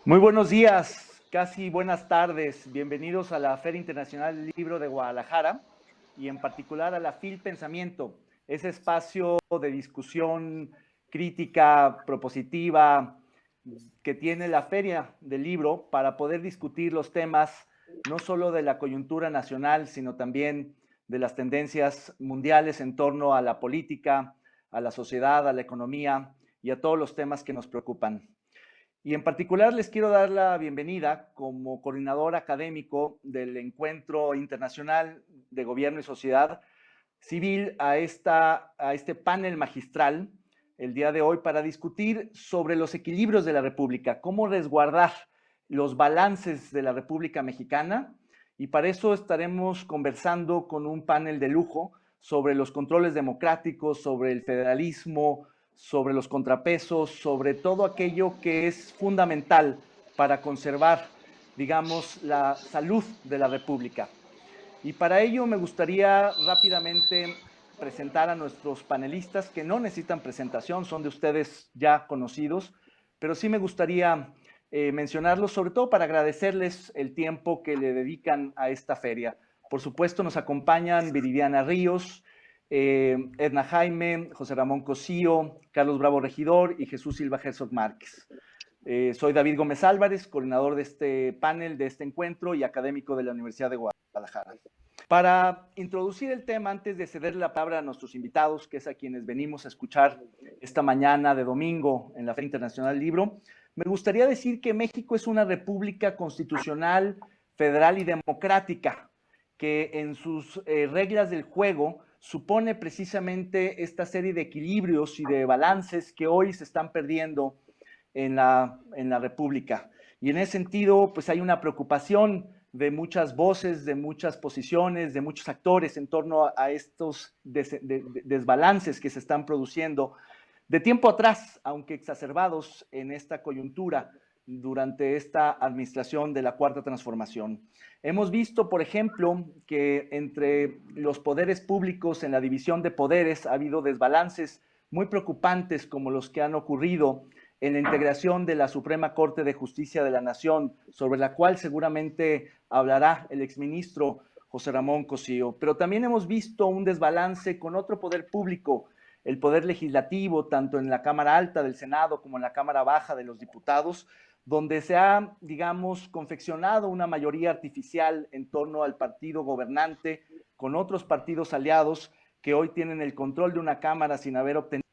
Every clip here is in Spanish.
Muy buenos días, casi buenas tardes. Bienvenidos a la Feria Internacional del Libro de Guadalajara y en particular a la FIL Pensamiento, ese espacio de discusión crítica, propositiva, que tiene la Feria del Libro para poder discutir los temas no solo de la coyuntura nacional, sino también de las tendencias mundiales en torno a la política, a la sociedad, a la economía y a todos los temas que nos preocupan. Y en particular les quiero dar la bienvenida como coordinador académico del Encuentro Internacional de Gobierno y Sociedad Civil a este panel magistral el día de hoy para discutir sobre los equilibrios de la República, cómo resguardar los balances de la República Mexicana. Y para eso estaremos conversando con un panel de lujo sobre los controles democráticos, sobre el federalismo, sobre los contrapesos, sobre todo aquello que es fundamental para conservar, digamos, la salud de la República. Y para ello me gustaría rápidamente presentar a nuestros panelistas que no necesitan presentación, son de ustedes ya conocidos, pero sí me gustaría mencionarlos, sobre todo para agradecerles el tiempo que le dedican a esta feria. Por supuesto, nos acompañan Viridiana Ríos, Edna Jaime, José Ramón Cosío, Carlos Bravo Regidor y Jesús Silva Herzog Márquez. Soy David Gómez Álvarez, coordinador de este panel, de este encuentro y académico de la Universidad de Guadalajara. Para introducir el tema, antes de ceder la palabra a nuestros invitados, que es a quienes venimos a escuchar esta mañana de domingo en la Feria Internacional del Libro, me gustaría decir que México es una república constitucional, federal y democrática, que en sus reglas del juego supone precisamente esta serie de equilibrios y de balances que hoy se están perdiendo en la República. Y en ese sentido, pues hay una preocupación de muchas voces, de muchas posiciones, de muchos actores en torno a estos desbalances que se están produciendo de tiempo atrás, aunque exacerbados en esta coyuntura durante esta administración de la Cuarta Transformación. Hemos visto, por ejemplo, que entre los poderes públicos en la división de poderes ha habido desbalances muy preocupantes como los que han ocurrido en la integración de la Suprema Corte de Justicia de la Nación, sobre la cual seguramente hablará el exministro José Ramón Cosío. Pero también hemos visto un desbalance con otro poder público, el poder legislativo, tanto en la Cámara Alta del Senado como en la Cámara Baja de los Diputados, donde se ha, digamos, confeccionado una mayoría artificial en torno al partido gobernante con otros partidos aliados que hoy tienen el control de una Cámara sin haber obtenido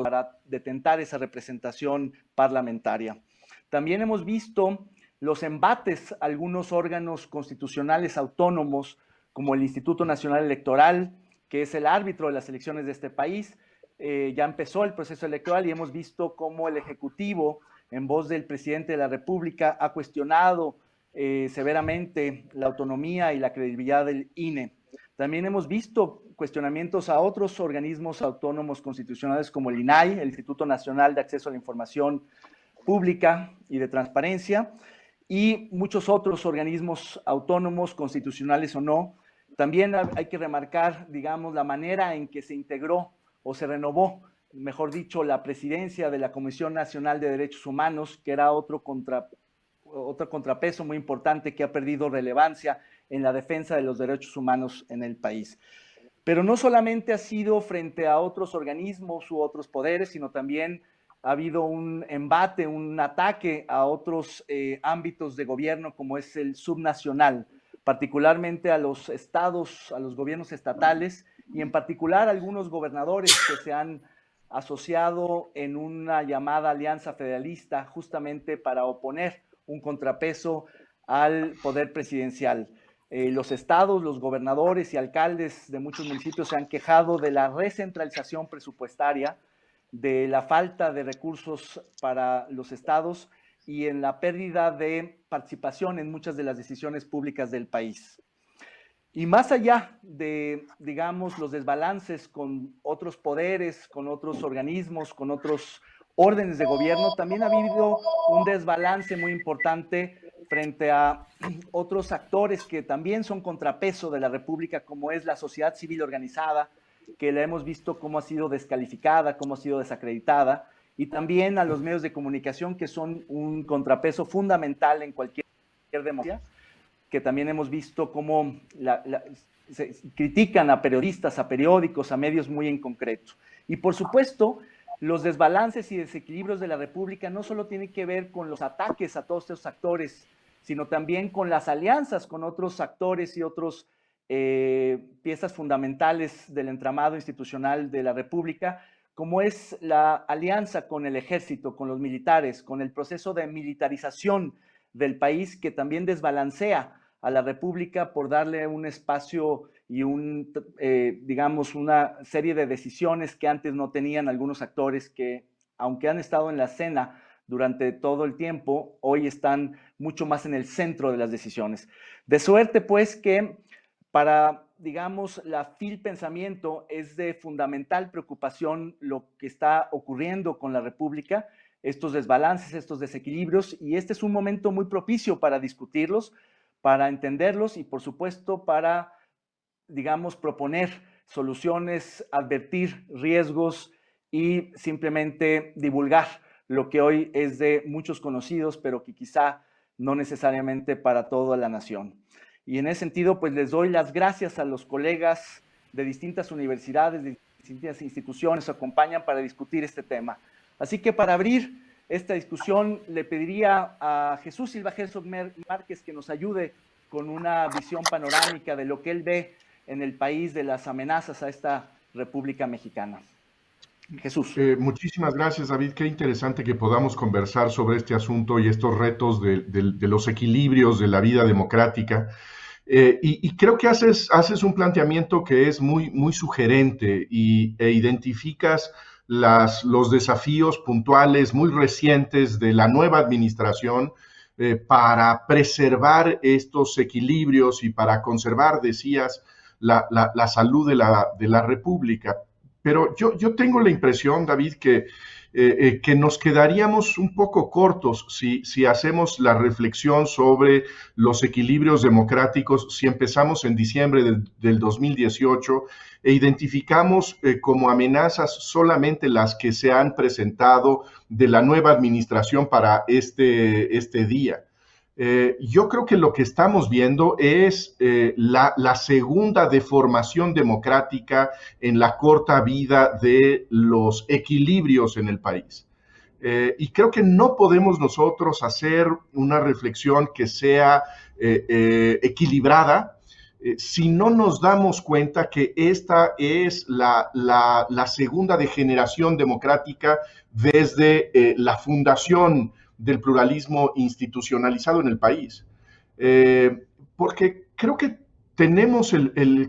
para detentar esa representación parlamentaria. También hemos visto los embates a algunos órganos constitucionales autónomos, como el Instituto Nacional Electoral, que es el árbitro de las elecciones de este país. Ya empezó el proceso electoral y hemos visto cómo el Ejecutivo, en voz del presidente de la República, ha cuestionado severamente la autonomía y la credibilidad del INE. También hemos visto cuestionamientos a otros organismos autónomos constitucionales como el INAI, el Instituto Nacional de Acceso a la Información Pública y de Transparencia, y muchos otros organismos autónomos, constitucionales o no. También hay que remarcar, digamos, la manera en que se integró o se renovó, mejor dicho, la presidencia de la Comisión Nacional de Derechos Humanos, que era otro contrapeso muy importante que ha perdido relevancia en la defensa de los derechos humanos en el país. Pero no solamente ha sido frente a otros organismos u otros poderes, sino también ha habido un embate, un ataque a otros ámbitos de gobierno, como es el subnacional, particularmente a los estados, a los gobiernos estatales, y en particular a algunos gobernadores que se han asociado en una llamada alianza federalista justamente para oponer un contrapeso al poder presidencial. Los estados, los gobernadores y alcaldes de muchos municipios se han quejado de la recentralización presupuestaria, de la falta de recursos para los estados y en la pérdida de participación en muchas de las decisiones públicas del país. Y más allá de, digamos, los desbalances con otros poderes, con otros organismos, con otros órdenes de gobierno, también ha habido un desbalance muy importante frente a otros actores que también son contrapeso de la República, como es la sociedad civil organizada, que la hemos visto cómo ha sido descalificada, cómo ha sido desacreditada, y también a los medios de comunicación, que son un contrapeso fundamental en cualquier democracia, que también hemos visto cómo se critican a periodistas, a periódicos, a medios muy en concreto. Y por supuesto, los desbalances y desequilibrios de la República no solo tienen que ver con los ataques a todos estos actores, sino también con las alianzas con otros actores y otros piezas fundamentales del entramado institucional de la República, como es la alianza con el ejército, con los militares, con el proceso de militarización del país, que también desbalancea a la República por darle un espacio y digamos, una serie de decisiones que antes no tenían algunos actores que, aunque han estado en la escena durante todo el tiempo, hoy están mucho más en el centro de las decisiones. De suerte, pues, que para, digamos, la FIL Pensamiento es de fundamental preocupación lo que está ocurriendo con la República, estos desbalances, estos desequilibrios, y este es un momento muy propicio para discutirlos, para entenderlos y, por supuesto, para, digamos, proponer soluciones, advertir riesgos y simplemente divulgar lo que hoy es de muchos conocidos, pero que quizá no necesariamente para toda la nación. Y en ese sentido, pues les doy las gracias a los colegas de distintas universidades, de distintas instituciones que acompañan para discutir este tema. Así que para abrir esta discusión, le pediría a Jesús Silva Herzog Márquez que nos ayude con una visión panorámica de lo que él ve en el país, de las amenazas a esta República Mexicana. Jesús. Muchísimas gracias, David. Qué interesante que podamos conversar sobre este asunto y estos retos de los equilibrios de la vida democrática. Y creo que haces un planteamiento que es muy, muy sugerente e identificas los desafíos puntuales muy recientes de la nueva administración para preservar estos equilibrios y para conservar, decías, la salud de la República. Pero yo tengo la impresión, David, que nos quedaríamos un poco cortos si hacemos la reflexión sobre los equilibrios democráticos, si empezamos en diciembre del 2018 e identificamos como amenazas solamente las que se han presentado de la nueva administración para este día. Yo creo que lo que estamos viendo es la segunda deformación democrática en la corta vida de los equilibrios en el país. Y creo que no podemos nosotros hacer una reflexión que sea equilibrada si no nos damos cuenta que esta es la segunda degeneración democrática desde la fundación del pluralismo institucionalizado en el país. Porque creo que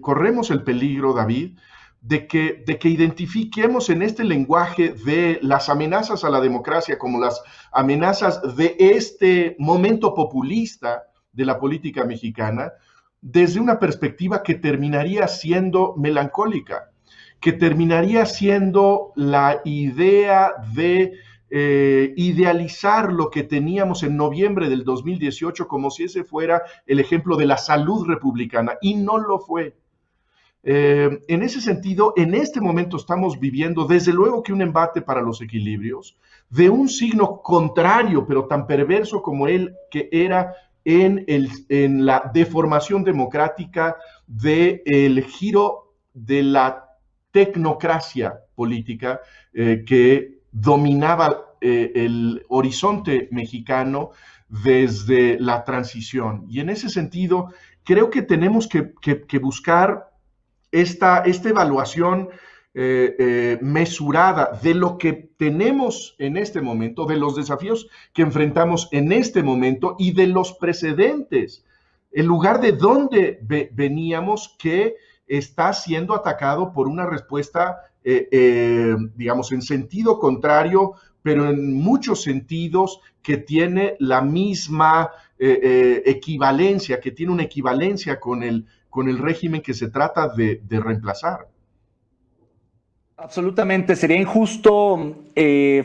corremos el peligro, David, de que identifiquemos en este lenguaje de las amenazas a la democracia como las amenazas de este momento populista de la política mexicana, desde una perspectiva que terminaría siendo melancólica, que terminaría siendo la idea de idealizar lo que teníamos en noviembre del 2018 como si ese fuera el ejemplo de la salud republicana, y no lo fue. En ese sentido, en este momento estamos viviendo, desde luego que un embate para los equilibrios, de un signo contrario, pero tan perverso como él que era en la deformación democrática del giro de la tecnocracia política que dominaba el horizonte mexicano desde la transición. Y en ese sentido, creo que tenemos que buscar esta evaluación mesurada de lo que tenemos en este momento, de los desafíos que enfrentamos en este momento y de los precedentes, el lugar de donde veníamos que está siendo atacado por una respuesta, digamos, en sentido contrario, pero en muchos sentidos que tiene la misma equivalencia, que tiene una equivalencia con el régimen que se trata de reemplazar. Absolutamente, sería injusto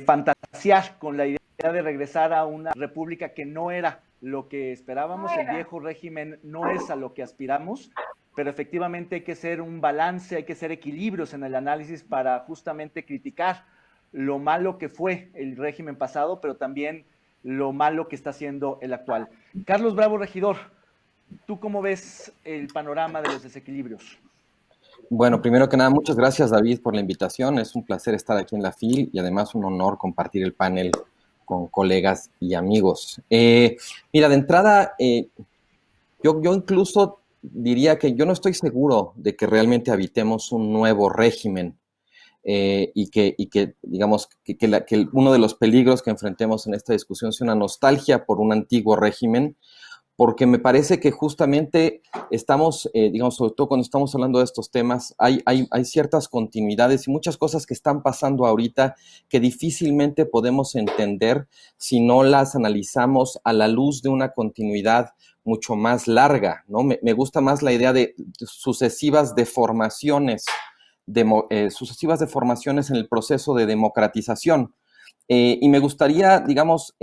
fantasear con la idea de regresar a una república que no era lo que esperábamos. El viejo régimen no es a lo que aspiramos, pero efectivamente hay que hacer un balance, hay que hacer equilibrios en el análisis para justamente criticar lo malo que fue el régimen pasado, pero también lo malo que está haciendo el actual. Carlos Bravo, regidor, ¿tú cómo ves el panorama de los desequilibrios? Bueno, primero que nada, muchas gracias, David, por la invitación. Es un placer estar aquí en la FIL y además un honor compartir el panel con colegas y amigos. Mira, de entrada, yo incluso diría que yo no estoy seguro de que realmente habitemos un nuevo régimen y que digamos, que uno de los peligros que enfrentemos en esta discusión sea una nostalgia por un antiguo régimen, porque me parece que justamente estamos, digamos, sobre todo cuando estamos hablando de estos temas, hay ciertas continuidades y muchas cosas que están pasando ahorita que difícilmente podemos entender si no las analizamos a la luz de una continuidad mucho más larga, ¿no? Me gusta más la idea de sucesivas deformaciones, sucesivas deformaciones en el proceso de democratización. Y me gustaría, digamos,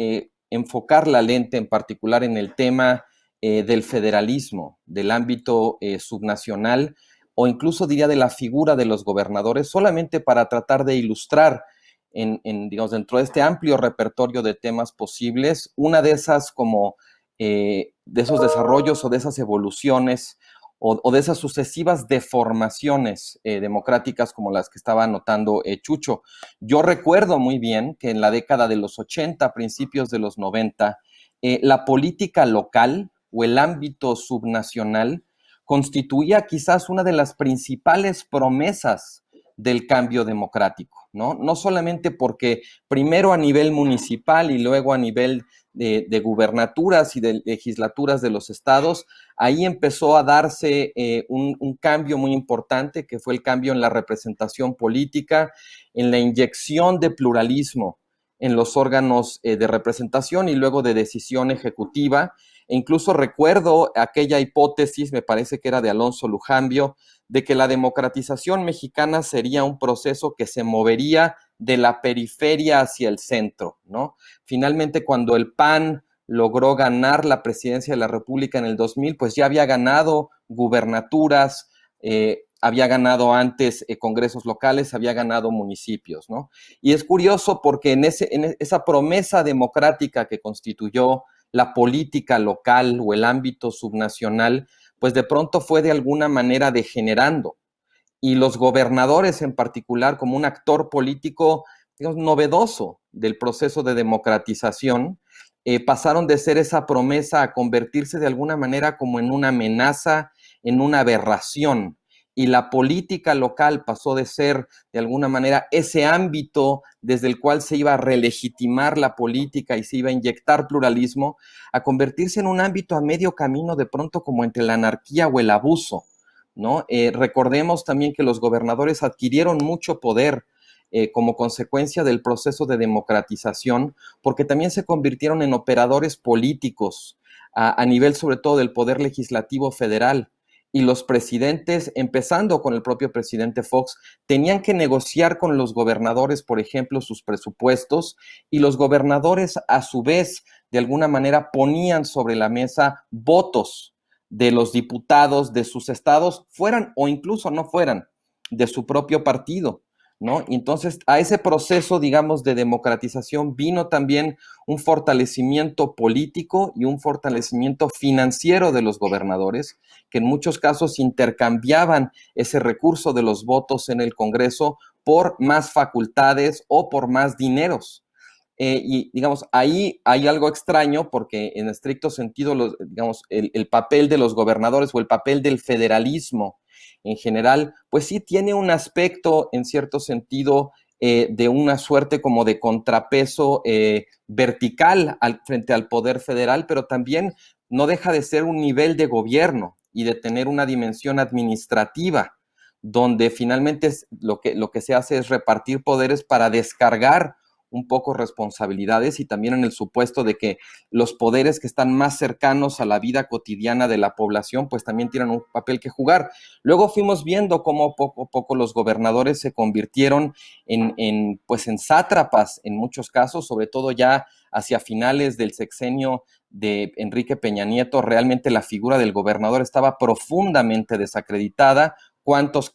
enfocar la lente en particular en el tema del federalismo, del ámbito subnacional o incluso diría de la figura de los gobernadores, solamente para tratar de ilustrar digamos, dentro de este amplio repertorio de temas posibles, una de esas como de esos desarrollos o de esas evoluciones o de esas sucesivas deformaciones democráticas como las que estaba anotando Chucho. Yo recuerdo muy bien que en la década de los 80, principios de los 90, la política local o el ámbito subnacional constituía quizás una de las principales promesas del cambio democrático, ¿no? No solamente porque primero a nivel municipal y luego a nivel de gubernaturas y de legislaturas de los estados, ahí empezó a darse un cambio muy importante, que fue el cambio en la representación política, en la inyección de pluralismo en los órganos de representación y luego de decisión ejecutiva. E incluso recuerdo aquella hipótesis, me parece que era de Alonso Lujambio, de que la democratización mexicana sería un proceso que se movería de la periferia hacia el centro, ¿no? Finalmente, cuando el PAN logró ganar la presidencia de la República en el 2000, pues ya había ganado gubernaturas, había ganado antes congresos locales, había ganado municipios, ¿no? Y es curioso porque en esa promesa democrática que constituyó la política local o el ámbito subnacional, pues de pronto fue de alguna manera degenerando. Y los gobernadores en particular, como un actor político, digamos, novedoso del proceso de democratización, pasaron de ser esa promesa a convertirse de alguna manera como en una amenaza, en una aberración. Y la política local pasó de ser, de alguna manera, ese ámbito desde el cual se iba a relegitimar la política y se iba a inyectar pluralismo, a convertirse en un ámbito a medio camino de pronto como entre la anarquía o el abuso, ¿no? Recordemos también que los gobernadores adquirieron mucho poder como consecuencia del proceso de democratización, porque también se convirtieron en operadores políticos a nivel sobre todo del poder legislativo federal. y los presidentes, empezando con el propio presidente Fox, tenían que negociar con los gobernadores, por ejemplo, sus presupuestos, y los gobernadores a su vez, de alguna manera, ponían sobre la mesa votos de los diputados de sus estados, fueran o incluso no fueran de su propio partido, ¿no? Y entonces a ese proceso, digamos, de democratización vino también un fortalecimiento político y un fortalecimiento financiero de los gobernadores, que en muchos casos intercambiaban ese recurso de los votos en el Congreso por más facultades o por más dineros. Y digamos, ahí hay algo extraño porque en estricto sentido, digamos, el papel de los gobernadores o el papel del federalismo en general, pues sí tiene un aspecto en cierto sentido de una suerte como de contrapeso vertical frente al poder federal, pero también no deja de ser un nivel de gobierno y de tener una dimensión administrativa, donde finalmente lo que se hace es repartir poderes para descargar un poco responsabilidades, y también en el supuesto de que los poderes que están más cercanos a la vida cotidiana de la población, pues también tienen un papel que jugar. Luego fuimos viendo cómo poco a poco los gobernadores se convirtieron pues en sátrapas en muchos casos, sobre todo ya hacia finales del sexenio de Enrique Peña Nieto. Realmente la figura del gobernador estaba profundamente desacreditada. ¿Cuántos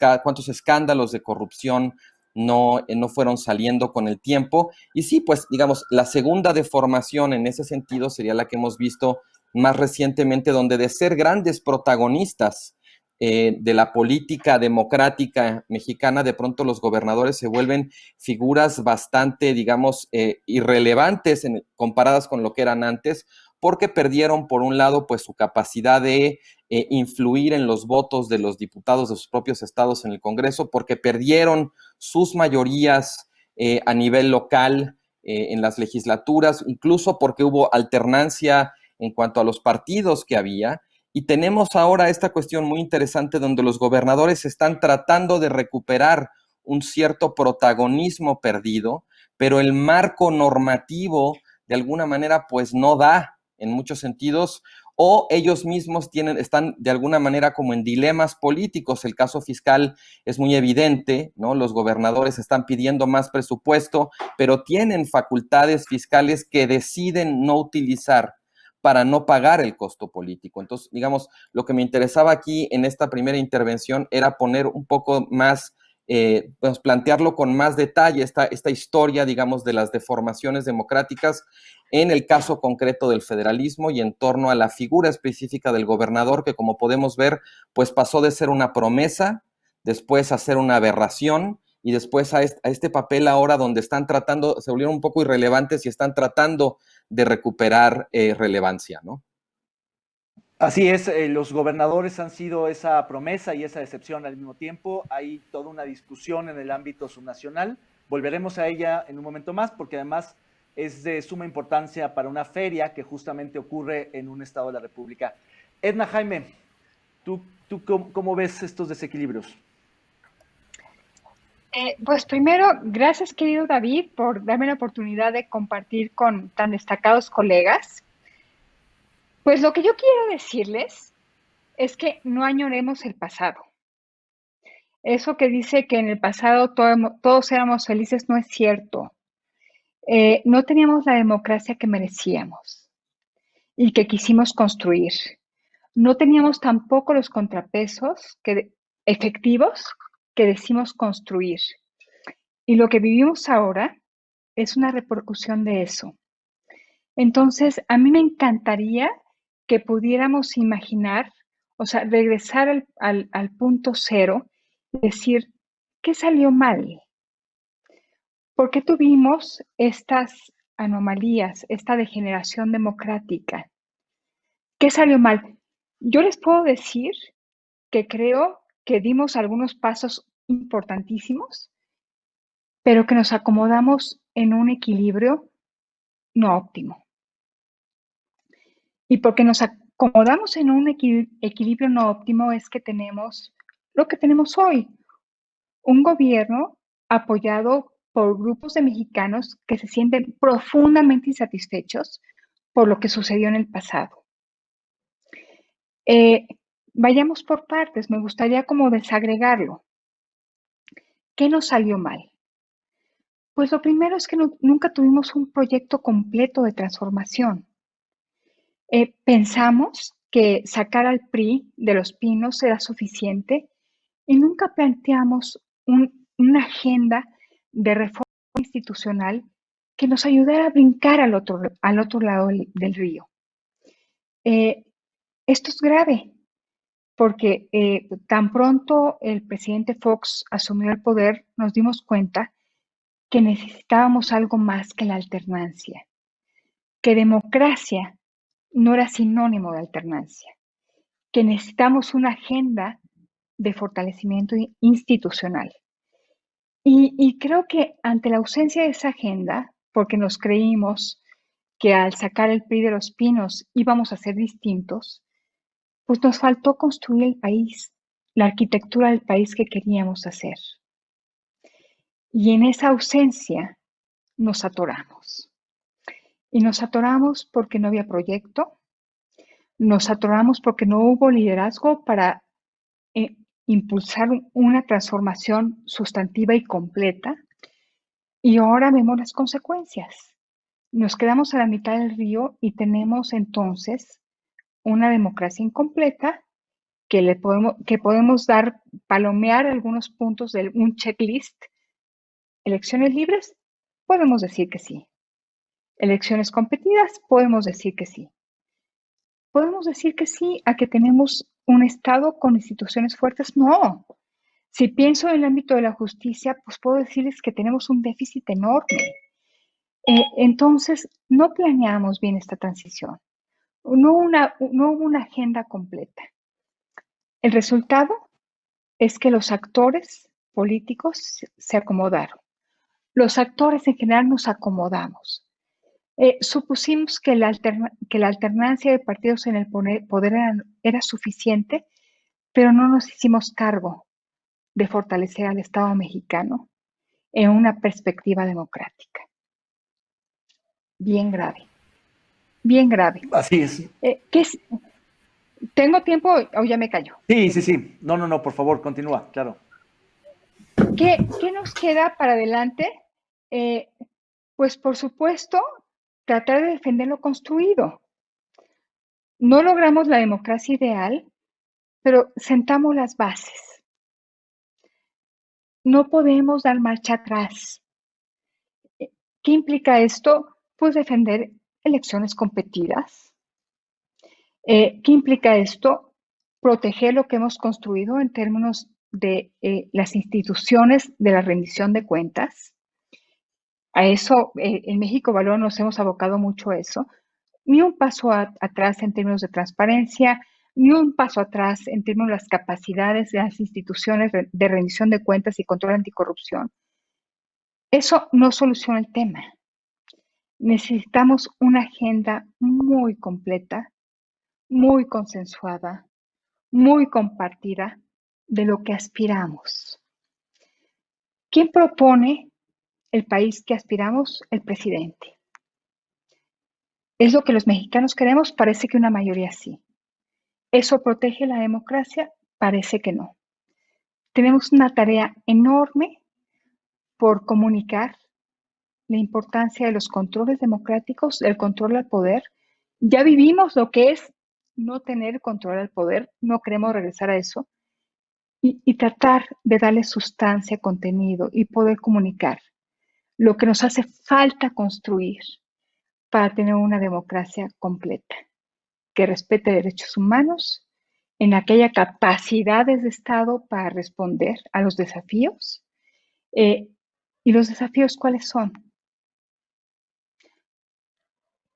escándalos de corrupción no fueron saliendo con el tiempo? Y sí, pues digamos, la segunda deformación en ese sentido sería la que hemos visto más recientemente, donde de ser grandes protagonistas de la política democrática mexicana, de pronto los gobernadores se vuelven figuras bastante, digamos, irrelevantes comparadas con lo que eran antes, porque perdieron, por un lado, pues su capacidad de influir en los votos de los diputados de sus propios estados en el Congreso, porque perdieron sus mayorías a nivel local en las legislaturas, incluso porque hubo alternancia en cuanto a los partidos que había. Y tenemos ahora esta cuestión muy interesante donde los gobernadores están tratando de recuperar un cierto protagonismo perdido, pero el marco normativo de alguna manera pues no da en muchos sentidos, o ellos mismos están de alguna manera como en dilemas políticos. El caso fiscal es muy evidente, ¿no? Los gobernadores están pidiendo más presupuesto, pero tienen facultades fiscales que deciden no utilizar para no pagar el costo político. Entonces, digamos, lo que me interesaba aquí en esta primera intervención era poner un poco más, pues plantearlo con más detalle, esta historia, digamos, de las deformaciones democráticas en el caso concreto del federalismo y en torno a la figura específica del gobernador, que como podemos ver, pues pasó de ser una promesa, después a ser una aberración, y después a este papel ahora donde están tratando, se volvieron un poco irrelevantes y están tratando de recuperar relevancia, ¿no? Así es, los gobernadores han sido esa promesa y esa decepción al mismo tiempo. Hay toda una discusión en el ámbito subnacional. Volveremos a ella en un momento más, porque además es de suma importancia para una feria que justamente ocurre en un estado de la República. Edna, Jaime, ¿tú cómo ves estos desequilibrios? Pues primero, gracias querido David por darme la oportunidad de compartir con tan destacados colegas. Pues lo que yo quiero decirles es que no añoremos el pasado. Eso que dice que en el pasado todos éramos felices no es cierto. No teníamos la democracia que merecíamos y que quisimos construir. No teníamos tampoco los contrapesos efectivos que decimos construir. Y lo que vivimos ahora es una repercusión de eso. Entonces, a mí me encantaría que pudiéramos imaginar, o sea, regresar al punto cero y decir, ¿qué salió mal? ¿Por qué tuvimos estas anomalías, esta degeneración democrática? ¿Qué salió mal? Yo les puedo decir que creo que dimos algunos pasos importantísimos, pero que nos acomodamos en un equilibrio no óptimo. Y porque nos acomodamos en un equilibrio no óptimo es que tenemos lo que tenemos hoy, un gobierno apoyado por grupos de mexicanos que se sienten profundamente insatisfechos por lo que sucedió en el pasado. vayamos por partes, me gustaría como desagregarlo. ¿Qué nos salió mal? Pues lo primero es que nunca tuvimos un proyecto completo de transformación. Pensamos que sacar al PRI de los pinos era suficiente y nunca planteamos una agenda de reforma institucional que nos ayudara a brincar al otro lado del río. Esto es grave porque tan pronto el presidente Fox asumió el poder, nos dimos cuenta que necesitábamos algo más que la alternancia, que democracia no era sinónimo de alternancia, que necesitamos una agenda de fortalecimiento institucional. Y creo que ante la ausencia de esa agenda, porque nos creímos que al sacar el PRI de los pinos íbamos a ser distintos, pues nos faltó construir el país, la arquitectura del país que queríamos hacer. Y en esa ausencia nos atoramos. Y nos atoramos porque no había proyecto, nos atoramos porque no hubo liderazgo para impulsar una transformación sustantiva y completa. Y ahora vemos las consecuencias. Nos quedamos a la mitad del río y tenemos entonces una democracia incompleta que podemos dar, palomear algunos puntos de un checklist. ¿Elecciones libres? Podemos decir que sí. ¿Elecciones competidas? Podemos decir que sí. ¿Podemos decir que sí a que tenemos un Estado con instituciones fuertes? No. Si pienso en el ámbito de la justicia, pues puedo decirles que tenemos un déficit enorme. Entonces, no planeamos bien esta transición. No hubo una agenda completa. El resultado es que los actores políticos se acomodaron. Los actores en general nos acomodamos. Supusimos que la alternancia de partidos en el poder era suficiente, pero no nos hicimos cargo de fortalecer al Estado mexicano en una perspectiva democrática. Bien grave, bien grave. Así es. ¿Tengo tiempo o ya me callo? Sí. No, por favor, continúa, claro. ¿Qué nos queda para adelante? Pues por supuesto, tratar de defender lo construido. No logramos la democracia ideal, pero sentamos las bases. No podemos dar marcha atrás. ¿Qué implica esto? Pues defender elecciones competidas. ¿Qué implica esto? Proteger lo que hemos construido en términos de las instituciones de la rendición de cuentas. A eso, en México Valor nos hemos abocado mucho a eso. Ni un paso atrás en términos de transparencia, ni un paso atrás en términos de las capacidades de las instituciones de rendición de cuentas y control anticorrupción. Eso no soluciona el tema. Necesitamos una agenda muy completa, muy consensuada, muy compartida de lo que aspiramos. ¿Quién propone el país que aspiramos? El presidente. ¿Es lo que los mexicanos queremos? Parece que una mayoría sí. ¿Eso protege la democracia? Parece que no. Tenemos una tarea enorme por comunicar la importancia de los controles democráticos, del control al poder. Ya vivimos lo que es no tener control al poder, no queremos regresar a eso, y tratar de darle sustancia, contenido y poder comunicar lo que nos hace falta construir para tener una democracia completa, que respete derechos humanos, en aquella capacidades de Estado para responder a los desafíos. ¿Y los desafíos cuáles son?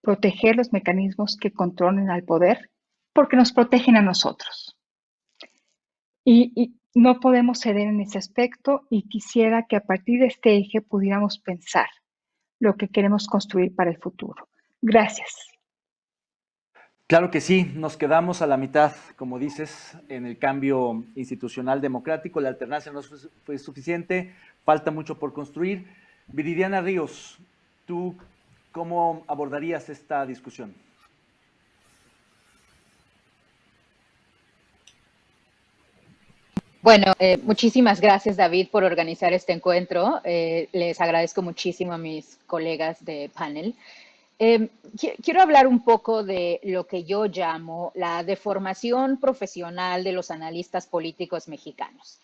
Proteger los mecanismos que controlen al poder, porque nos protegen a nosotros. Y no podemos ceder en ese aspecto, y quisiera que a partir de este eje pudiéramos pensar lo que queremos construir para el futuro. Gracias. Claro que sí, nos quedamos a la mitad, como dices, en el cambio institucional democrático, la alternancia no fue suficiente, falta mucho por construir. Viridiana Ríos, ¿tú cómo abordarías esta discusión? Bueno, muchísimas gracias, David, por organizar este encuentro. Les agradezco muchísimo a mis colegas de panel. Quiero hablar un poco de lo que yo llamo la deformación profesional de los analistas políticos mexicanos.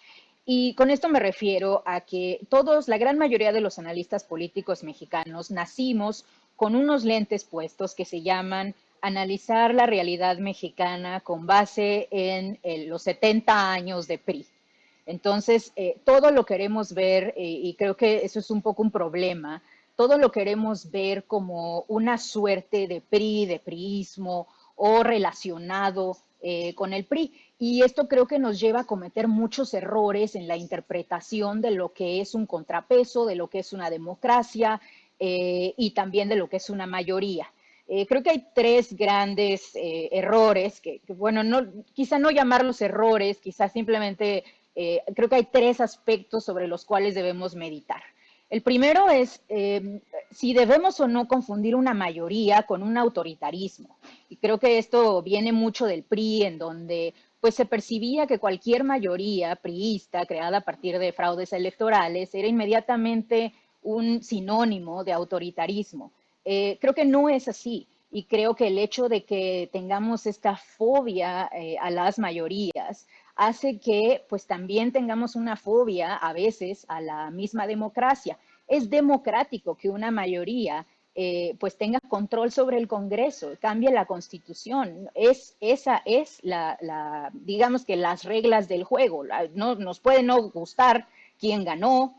Y con esto me refiero a que todos, la gran mayoría de los analistas políticos mexicanos, nacimos con unos lentes puestos que se llaman analizar la realidad mexicana con base en los 70 años de PRI. Entonces, todo lo queremos ver, y creo que eso es un poco un problema, todo lo queremos ver como una suerte de PRI, de priismo o relacionado con el PRI. Y esto creo que nos lleva a cometer muchos errores en la interpretación de lo que es un contrapeso, de lo que es una democracia y también de lo que es una mayoría. Creo que hay tres grandes errores, bueno, no, quizá no llamarlos errores, quizá simplemente creo que hay tres aspectos sobre los cuales debemos meditar. El primero es si debemos o no confundir una mayoría con un autoritarismo. Y creo que esto viene mucho del PRI, en donde pues se percibía que cualquier mayoría priista creada a partir de fraudes electorales era inmediatamente un sinónimo de autoritarismo. Creo que no es así. Y creo que el hecho de que tengamos esta fobia a las mayorías hace que pues también tengamos una fobia a veces a la misma democracia. Es democrático que una mayoría pues tenga control sobre el Congreso, cambie la Constitución. Esa es digamos que las reglas del juego. No, nos puede no gustar quién ganó,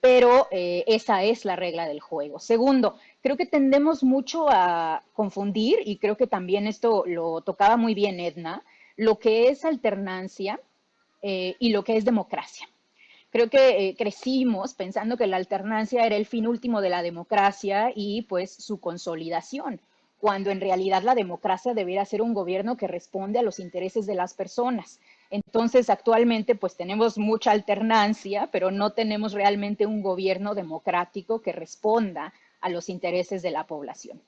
pero esa es la regla del juego. Segundo, creo que tendemos mucho a confundir, y creo que también esto lo tocaba muy bien Edna, lo que es alternancia y lo que es democracia. Creo que crecimos pensando que la alternancia era el fin último de la democracia y pues su consolidación, cuando en realidad la democracia debería ser un gobierno que responde a los intereses de las personas. Entonces, actualmente pues tenemos mucha alternancia, pero no tenemos realmente un gobierno democrático que responda a los intereses de la población.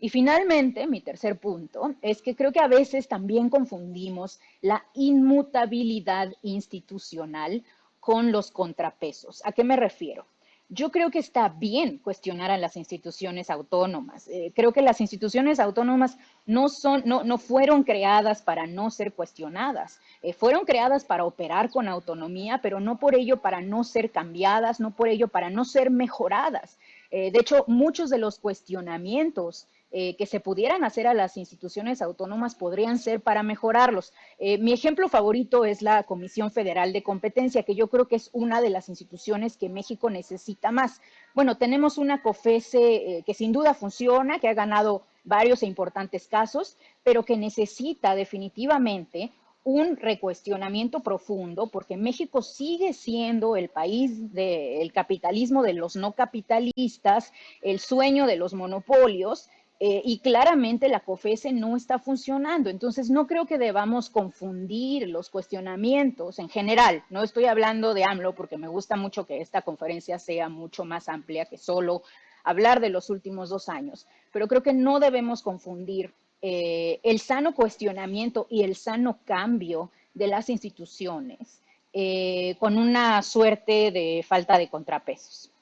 Y finalmente, mi tercer punto es que creo que a veces también confundimos la inmutabilidad institucional con los contrapesos. ¿A qué me refiero? Yo creo que está bien cuestionar a las instituciones autónomas. Creo que las instituciones autónomas no fueron creadas para no ser cuestionadas. Fueron creadas para operar con autonomía, pero no por ello para no ser cambiadas, no por ello para no ser mejoradas. De hecho, muchos de los cuestionamientos que se pudieran hacer a las instituciones autónomas podrían ser para mejorarlos. Mi ejemplo favorito es la Comisión Federal de Competencia, que yo creo que es una de las instituciones que México necesita más. Bueno, tenemos una COFESE que sin duda funciona, que ha ganado varios e importantes casos, pero que necesita definitivamente un recuestionamiento profundo, porque México sigue siendo el país del capitalismo de los no capitalistas, el sueño de los monopolios, y claramente la COFESE no está funcionando. Entonces, no creo que debamos confundir los cuestionamientos en general. No estoy hablando de AMLO porque me gusta mucho que esta conferencia sea mucho más amplia que solo hablar de los últimos 2 años, pero creo que no debemos confundir el sano cuestionamiento y el sano cambio de las instituciones con una suerte de falta de contrapesos.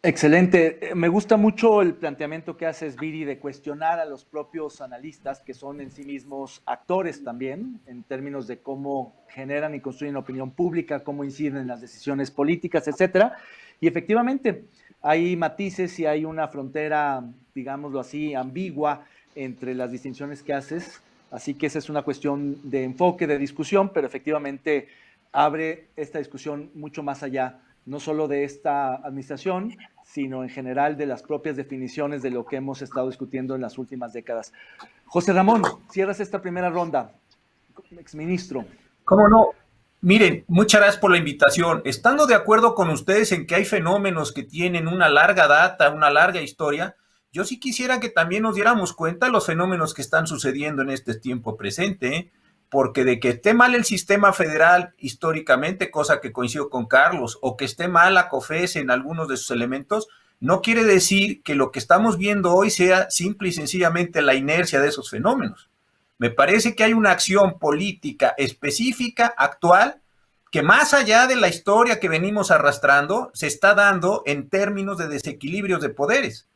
Excelente. Me gusta mucho el planteamiento que haces, Viri, de cuestionar a los propios analistas, que son en sí mismos actores también, en términos de cómo generan y construyen opinión pública, cómo inciden en las decisiones políticas, etcétera. Y efectivamente, hay matices y hay una frontera, digámoslo así, ambigua entre las distinciones que haces. Así que esa es una cuestión de enfoque, de discusión, pero efectivamente abre esta discusión mucho más allá, no solo de esta administración, sino en general de las propias definiciones de lo que hemos estado discutiendo en las últimas décadas. José Ramón, cierras esta primera ronda, exministro. ¿Cómo no? Miren, muchas gracias por la invitación. Estando de acuerdo con ustedes en que hay fenómenos que tienen una larga data, una larga historia, yo sí quisiera que también nos diéramos cuenta de los fenómenos que están sucediendo en este tiempo presente, porque de que esté mal el sistema federal históricamente, cosa que coincido con Carlos, o que esté mal la COFESE en algunos de sus elementos, no quiere decir que lo que estamos viendo hoy sea simple y sencillamente la inercia de esos fenómenos. Me parece que hay una acción política específica, actual, que más allá de la historia que venimos arrastrando, se está dando en términos de desequilibrios de poderes.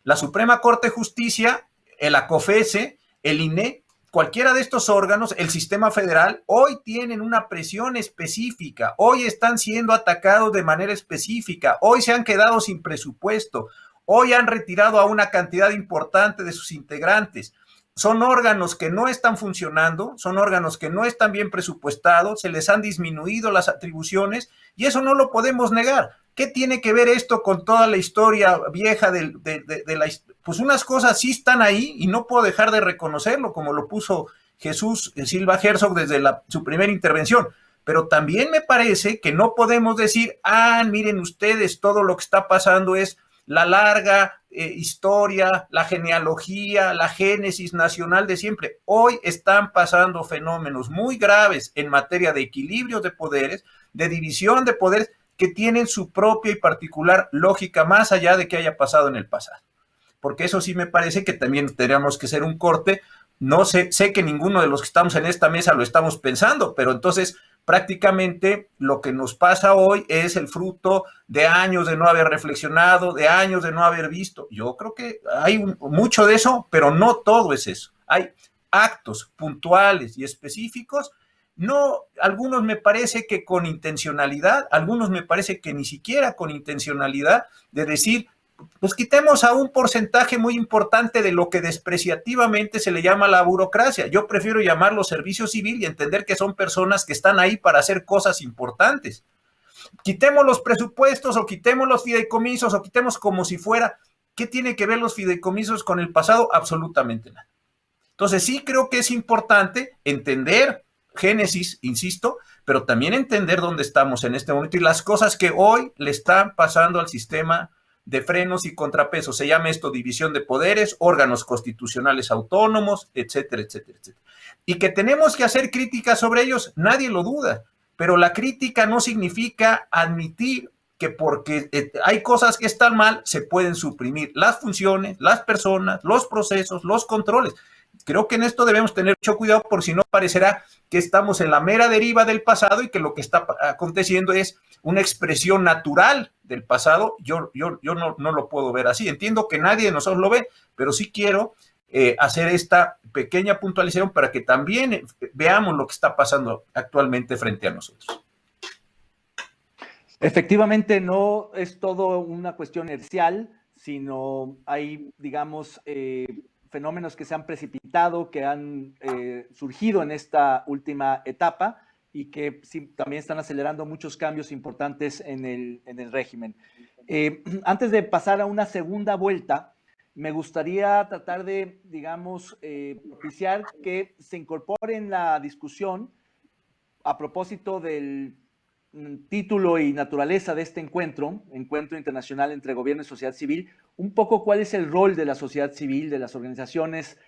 La Suprema Corte de Justicia, el ACOFESE, el INE, cualquiera de estos órganos, el sistema federal, hoy tienen una presión específica, hoy están siendo atacados de manera específica, hoy se han quedado sin presupuesto, hoy han retirado a una cantidad importante de sus integrantes. Son órganos que no están funcionando, son órganos que no están bien presupuestados, se les han disminuido las atribuciones y eso no lo podemos negar. ¿Qué tiene que ver esto con toda la historia vieja de la... Pues unas cosas sí están ahí y no puedo dejar de reconocerlo, como lo puso Jesús Silva Herzog desde su primera intervención. Pero también me parece que no podemos decir, miren ustedes, todo lo que está pasando es la larga historia, la genealogía, la génesis nacional de siempre. Hoy están pasando fenómenos muy graves en materia de equilibrio de poderes, de división de poderes, que tienen su propia y particular lógica más allá de que haya pasado en el pasado. Porque eso sí me parece que también tendríamos que hacer un corte. No sé que ninguno de los que estamos en esta mesa lo estamos pensando, pero entonces prácticamente lo que nos pasa hoy es el fruto de años de no haber reflexionado, de años de no haber visto. Yo creo que hay mucho de eso, pero no todo es eso. Hay actos puntuales y específicos, no, algunos me parece que con intencionalidad, algunos me parece que ni siquiera con intencionalidad, de decir, pues quitemos a un porcentaje muy importante de lo que despreciativamente se le llama la burocracia. Yo prefiero llamarlo servicio civil y entender que son personas que están ahí para hacer cosas importantes. Quitemos los presupuestos o quitemos los fideicomisos o quitemos como si fuera. ¿Qué tiene que ver los fideicomisos con el pasado? Absolutamente nada. Entonces sí creo que es importante entender génesis, insisto, pero también entender dónde estamos en este momento y las cosas que hoy le están pasando al sistema de frenos y contrapesos. Se llama esto división de poderes, órganos constitucionales autónomos, etcétera, etcétera, etcétera. Y que tenemos que hacer críticas sobre ellos, nadie lo duda, pero la crítica no significa admitir que porque hay cosas que están mal, se pueden suprimir las funciones, las personas, los procesos, los controles. Creo que en esto debemos tener mucho cuidado, por si no parecerá que estamos en la mera deriva del pasado y que lo que está aconteciendo es una expresión natural del pasado. Yo no lo puedo ver así. Entiendo que nadie de nosotros lo ve, pero sí quiero hacer esta pequeña puntualización para que también veamos lo que está pasando actualmente frente a nosotros. Efectivamente, no es todo una cuestión inercial, sino hay, digamos, fenómenos que se han precipitado, que han surgido en esta última etapa y que sí, también están acelerando muchos cambios importantes en el régimen. Antes de pasar a una segunda vuelta, me gustaría tratar de, digamos, propiciar que se incorpore en la discusión a propósito del título y naturaleza de este encuentro internacional entre gobierno y sociedad civil, un poco cuál es el rol de la sociedad civil, de las organizaciones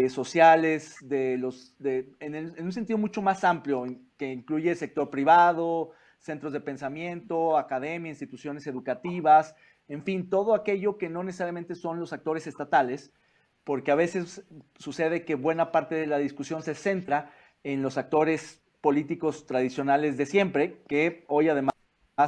sociales, en un sentido mucho más amplio, que incluye sector privado, centros de pensamiento, academia, instituciones educativas, en fin, todo aquello que no necesariamente son los actores estatales, porque a veces sucede que buena parte de la discusión se centra en los actores políticos tradicionales de siempre, que hoy además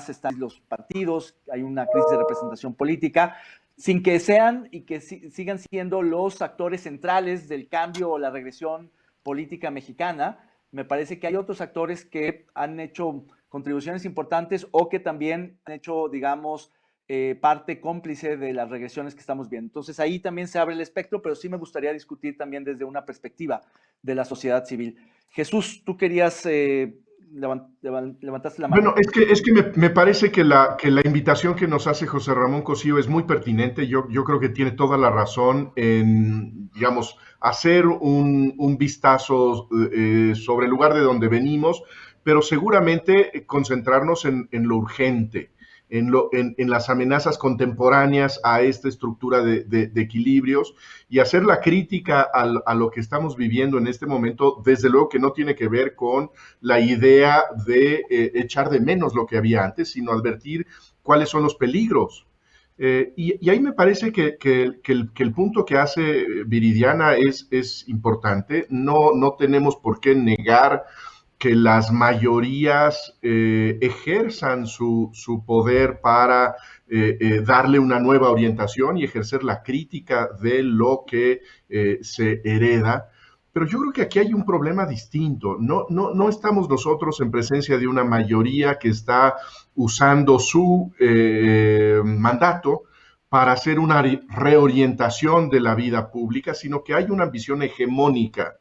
están los partidos, hay una crisis de representación política, sin que sean y que sigan siendo los actores centrales del cambio o la regresión política mexicana. Me parece que hay otros actores que han hecho contribuciones importantes o que también han hecho, digamos, parte cómplice de las regresiones que estamos viendo. Entonces ahí también se abre el espectro, pero sí me gustaría discutir también desde una perspectiva de la sociedad civil. Jesús, tú querías levantaste la mano. Bueno, es que me parece que la invitación que nos hace José Ramón Cosío es muy pertinente. Yo creo que tiene toda la razón en, digamos, hacer un vistazo sobre el lugar de donde venimos, pero seguramente concentrarnos en lo urgente, en las amenazas contemporáneas a esta estructura de equilibrios y hacer la crítica a lo que estamos viviendo en este momento, desde luego que no tiene que ver con la idea de echar de menos lo que había antes, sino advertir cuáles son los peligros. Y ahí me parece que el punto que hace Viridiana es importante. No tenemos por qué negar que las mayorías ejerzan su poder para darle una nueva orientación y ejercer la crítica de lo que se hereda. Pero yo creo que aquí hay un problema distinto. No estamos nosotros en presencia de una mayoría que está usando su mandato para hacer una reorientación de la vida pública, sino que hay una ambición hegemónica.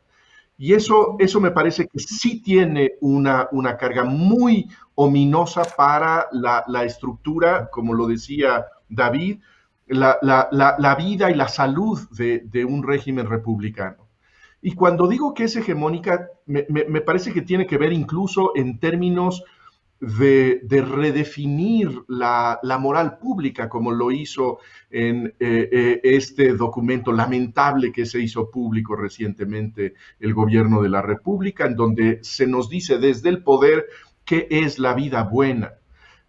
Y eso me parece que sí tiene una carga muy ominosa para la estructura, como lo decía David, la vida y la salud de un régimen republicano. Y cuando digo que es hegemónica, me parece que tiene que ver incluso en términos de redefinir la moral pública, como lo hizo en este documento lamentable que se hizo público recientemente el gobierno de la República, en donde se nos dice desde el poder qué es la vida buena.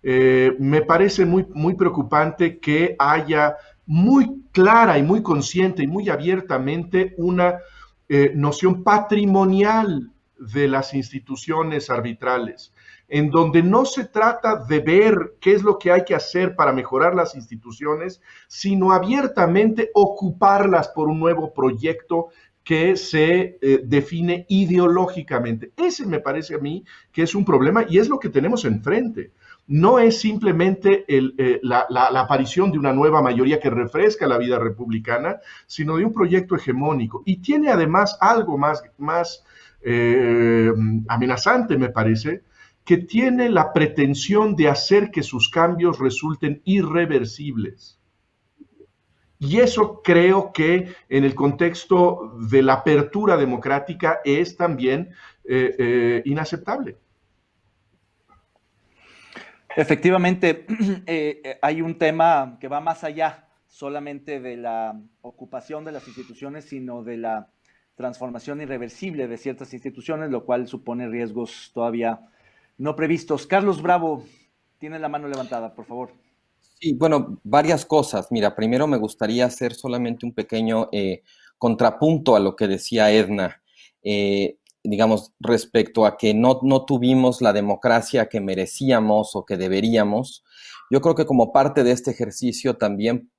Me parece muy preocupante que haya muy clara y muy consciente y muy abiertamente una noción patrimonial de las instituciones arbitrales, en donde no se trata de ver qué es lo que hay que hacer para mejorar las instituciones, sino abiertamente ocuparlas por un nuevo proyecto que se define ideológicamente. Ese me parece a mí que es un problema y es lo que tenemos enfrente. No es simplemente la aparición de una nueva mayoría que refresca la vida republicana, sino de un proyecto hegemónico. Y tiene además algo más amenazante, me parece, que tiene la pretensión de hacer que sus cambios resulten irreversibles. Y eso creo que en el contexto de la apertura democrática es también inaceptable. Efectivamente, hay un tema que va más allá solamente de la ocupación de las instituciones, sino de la transformación irreversible de ciertas instituciones, lo cual supone riesgos todavía no previstos. Carlos Bravo, tiene la mano levantada, por favor. Sí, bueno, varias cosas. Mira, primero me gustaría hacer solamente un pequeño contrapunto a lo que decía Edna, digamos, respecto a que no tuvimos la democracia que merecíamos o que deberíamos. Yo creo que como parte de este ejercicio también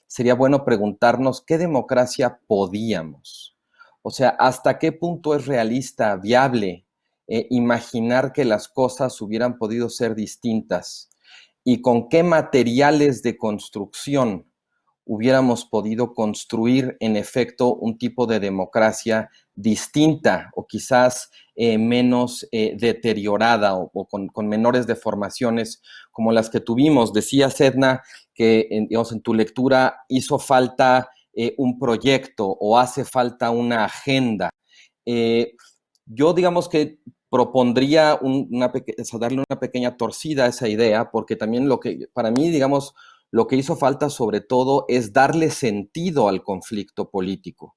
sería bueno preguntarnos qué democracia podíamos. O sea, hasta qué punto es realista, viable, imaginar que las cosas hubieran podido ser distintas y con qué materiales de construcción hubiéramos podido construir en efecto un tipo de democracia distinta o quizás menos deteriorada o con menores deformaciones como las que tuvimos. Decía Edna que digamos, en tu lectura hizo falta un proyecto o hace falta una agenda. Yo digamos que propondría darle una pequeña torcida a esa idea, porque también para mí, digamos, lo que hizo falta sobre todo es darle sentido al conflicto político.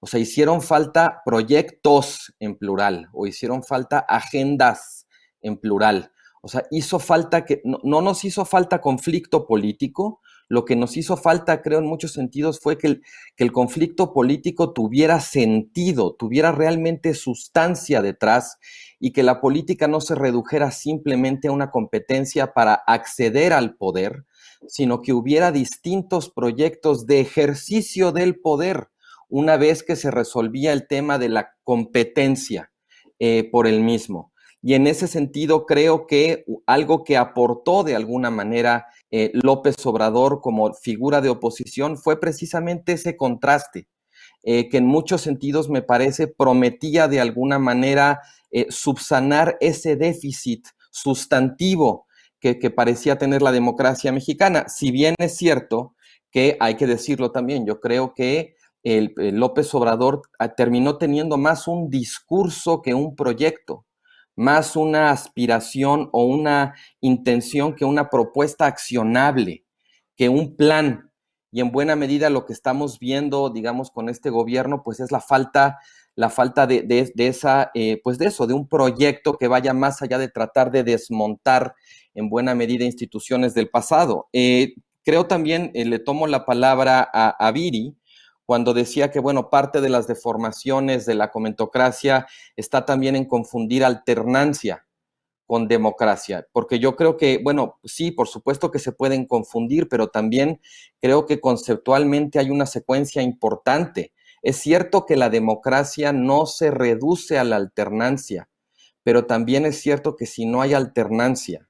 O sea, hicieron falta proyectos en plural o hicieron falta agendas en plural. O sea, hizo falta no nos hizo falta conflicto político, lo que nos hizo falta, creo, en muchos sentidos fue que el conflicto político tuviera sentido, tuviera realmente sustancia detrás y que la política no se redujera simplemente a una competencia para acceder al poder, sino que hubiera distintos proyectos de ejercicio del poder una vez que se resolvía el tema de la competencia por el mismo. Y en ese sentido creo que algo que aportó de alguna manera López Obrador como figura de oposición fue precisamente ese contraste, que en muchos sentidos me parece prometía de alguna manera subsanar ese déficit sustantivo que parecía tener la democracia mexicana. Si bien es cierto que hay que decirlo también, yo creo que el López Obrador terminó teniendo más un discurso que un proyecto, más una aspiración o una intención que una propuesta accionable, que un plan. Y en buena medida lo que estamos viendo, digamos, con este gobierno, pues es la falta de esa, pues de eso, de un proyecto que vaya más allá de tratar de desmontar en buena medida instituciones del pasado. Creo también, le tomo la palabra a Viri, cuando decía que, bueno, parte de las deformaciones de la comentocracia está también en confundir alternancia con democracia, porque yo creo que, bueno, sí, por supuesto que se pueden confundir, pero también creo que conceptualmente hay una secuencia importante. Es cierto que la democracia no se reduce a la alternancia, pero también es cierto que si no hay alternancia,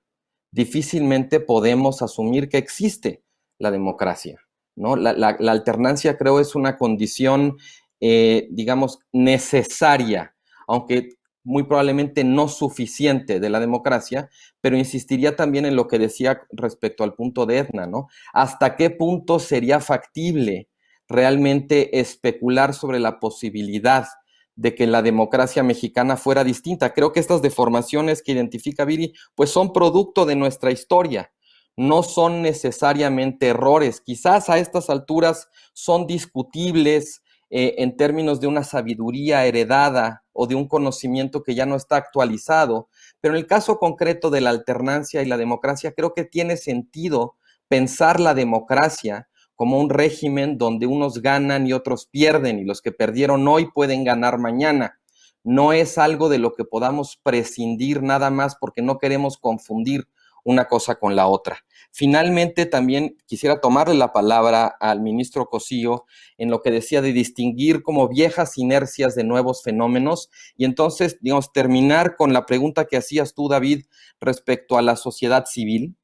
difícilmente podemos asumir que existe la democracia, ¿no? La alternancia creo es una condición, digamos, necesaria, aunque muy probablemente no suficiente de la democracia, pero insistiría también en lo que decía respecto al punto de Edna, ¿no? ¿Hasta qué punto sería factible realmente especular sobre la posibilidad de que la democracia mexicana fuera distinta? Creo que estas deformaciones que identifica Viri, pues son producto de nuestra historia, no son necesariamente errores. Quizás a estas alturas son discutibles en términos de una sabiduría heredada o de un conocimiento que ya no está actualizado, pero en el caso concreto de la alternancia y la democracia, creo que tiene sentido pensar la democracia como un régimen donde unos ganan y otros pierden, y los que perdieron hoy pueden ganar mañana. No es algo de lo que podamos prescindir nada más porque no queremos confundir una cosa con la otra. Finalmente, también quisiera tomarle la palabra al ministro Cosío en lo que decía de distinguir como viejas inercias de nuevos fenómenos, y entonces, digamos, terminar con la pregunta que hacías tú, David, respecto a la sociedad civil,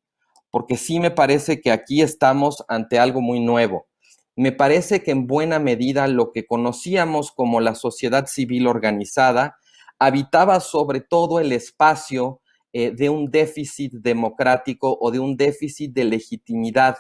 porque sí me parece que aquí estamos ante algo muy nuevo. Me parece que en buena medida lo que conocíamos como la sociedad civil organizada habitaba sobre todo el espacio de un déficit democrático o de un déficit de legitimidad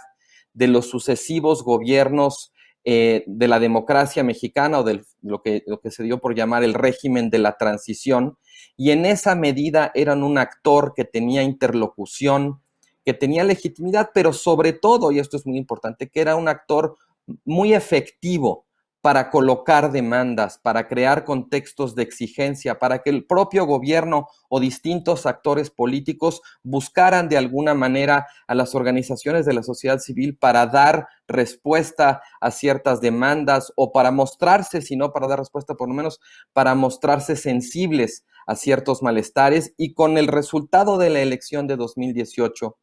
de los sucesivos gobiernos de la democracia mexicana o de lo que se dio por llamar el régimen de la transición, y en esa medida eran un actor que tenía interlocución, que tenía legitimidad, pero sobre todo, y esto es muy importante, que era un actor muy efectivo para colocar demandas, para crear contextos de exigencia, para que el propio gobierno o distintos actores políticos buscaran de alguna manera a las organizaciones de la sociedad civil para dar respuesta a ciertas demandas o para mostrarse, si no para dar respuesta, por lo menos para mostrarse sensibles a ciertos malestares. Y con el resultado de la elección de 2018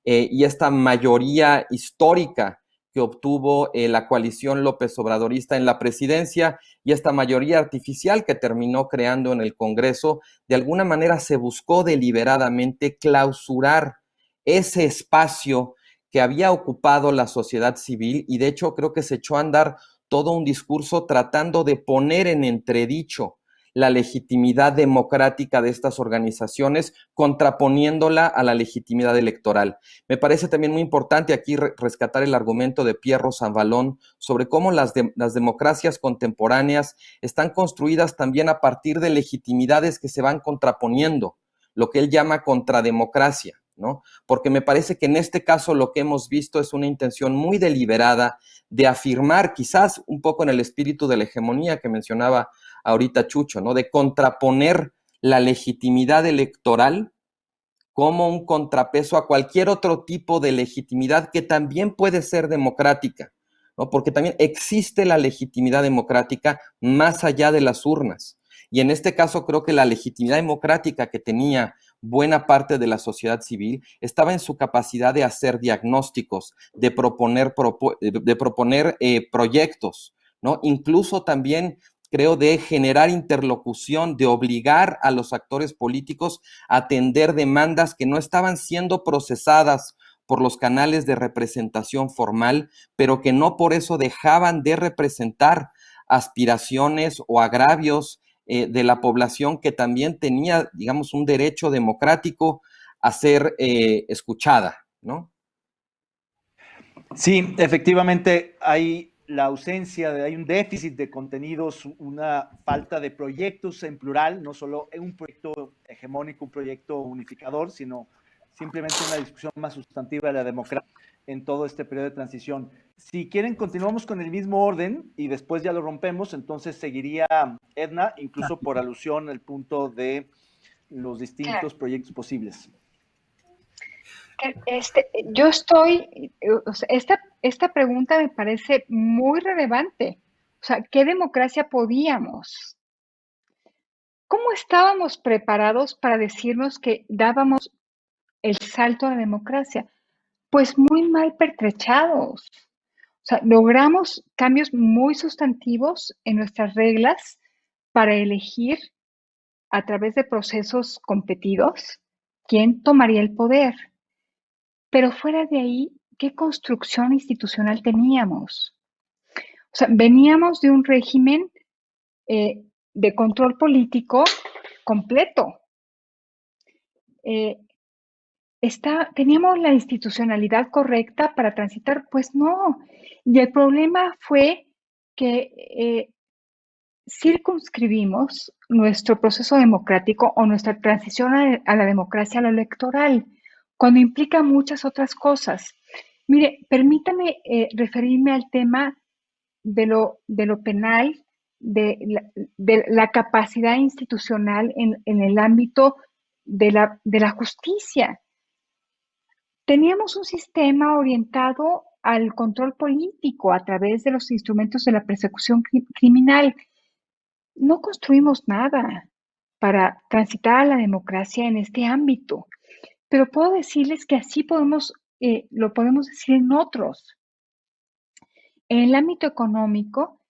y esta mayoría histórica que obtuvo la coalición López Obradorista en la presidencia y esta mayoría artificial que terminó creando en el Congreso, de alguna manera se buscó deliberadamente clausurar ese espacio que había ocupado la sociedad civil, y de hecho creo que se echó a andar todo un discurso tratando de poner en entredicho la legitimidad democrática de estas organizaciones, contraponiéndola a la legitimidad electoral. Me parece también muy importante aquí rescatar el argumento de Pierro Sanvalón sobre cómo las democracias contemporáneas están construidas también a partir de legitimidades que se van contraponiendo, lo que él llama contrademocracia, ¿no? Porque me parece que en este caso lo que hemos visto es una intención muy deliberada de afirmar, quizás un poco en el espíritu de la hegemonía que mencionaba ahorita Chucho, ¿no? De contraponer la legitimidad electoral como un contrapeso a cualquier otro tipo de legitimidad que también puede ser democrática, ¿no? Porque también existe la legitimidad democrática más allá de las urnas. Y en este caso creo que la legitimidad democrática que tenía buena parte de la sociedad civil estaba en su capacidad de hacer diagnósticos, de proponer proyectos, ¿no? Incluso también creo de generar interlocución, de obligar a los actores políticos a atender demandas que no estaban siendo procesadas por los canales de representación formal, pero que no por eso dejaban de representar aspiraciones o agravios de la población que también tenía, digamos, un derecho democrático a ser escuchada, ¿no? Sí, efectivamente hay la ausencia, hay un déficit de contenidos, una falta de proyectos en plural, no solo un proyecto hegemónico, un proyecto unificador, sino simplemente una discusión más sustantiva de la democracia en todo este periodo de transición. Si quieren, continuamos con el mismo orden y después ya lo rompemos, entonces seguiría Edna, incluso por alusión al punto de los distintos proyectos posibles. que yo estoy, o sea, esta pregunta me parece muy relevante. O sea, ¿qué democracia podíamos? ¿Cómo estábamos preparados para decirnos que dábamos el salto a la democracia? Pues muy mal pertrechados. O sea, logramos cambios muy sustantivos en nuestras reglas para elegir a través de procesos competidos quién tomaría el poder. Pero fuera de ahí, ¿qué construcción institucional teníamos? O sea, veníamos de un régimen de control político completo. ¿Teníamos la institucionalidad correcta para transitar? Pues no. Y el problema fue que circunscribimos nuestro proceso democrático o nuestra transición a la democracia, a lo electoral, cuando implica muchas otras cosas. Mire, permítame referirme al tema de lo penal, de la capacidad institucional en el ámbito de la justicia. Teníamos un sistema orientado al control político a través de los instrumentos de la persecución criminal. No construimos nada para transitar a la democracia en este ámbito, pero puedo decirles que así lo podemos decir en otros. En el ámbito económico,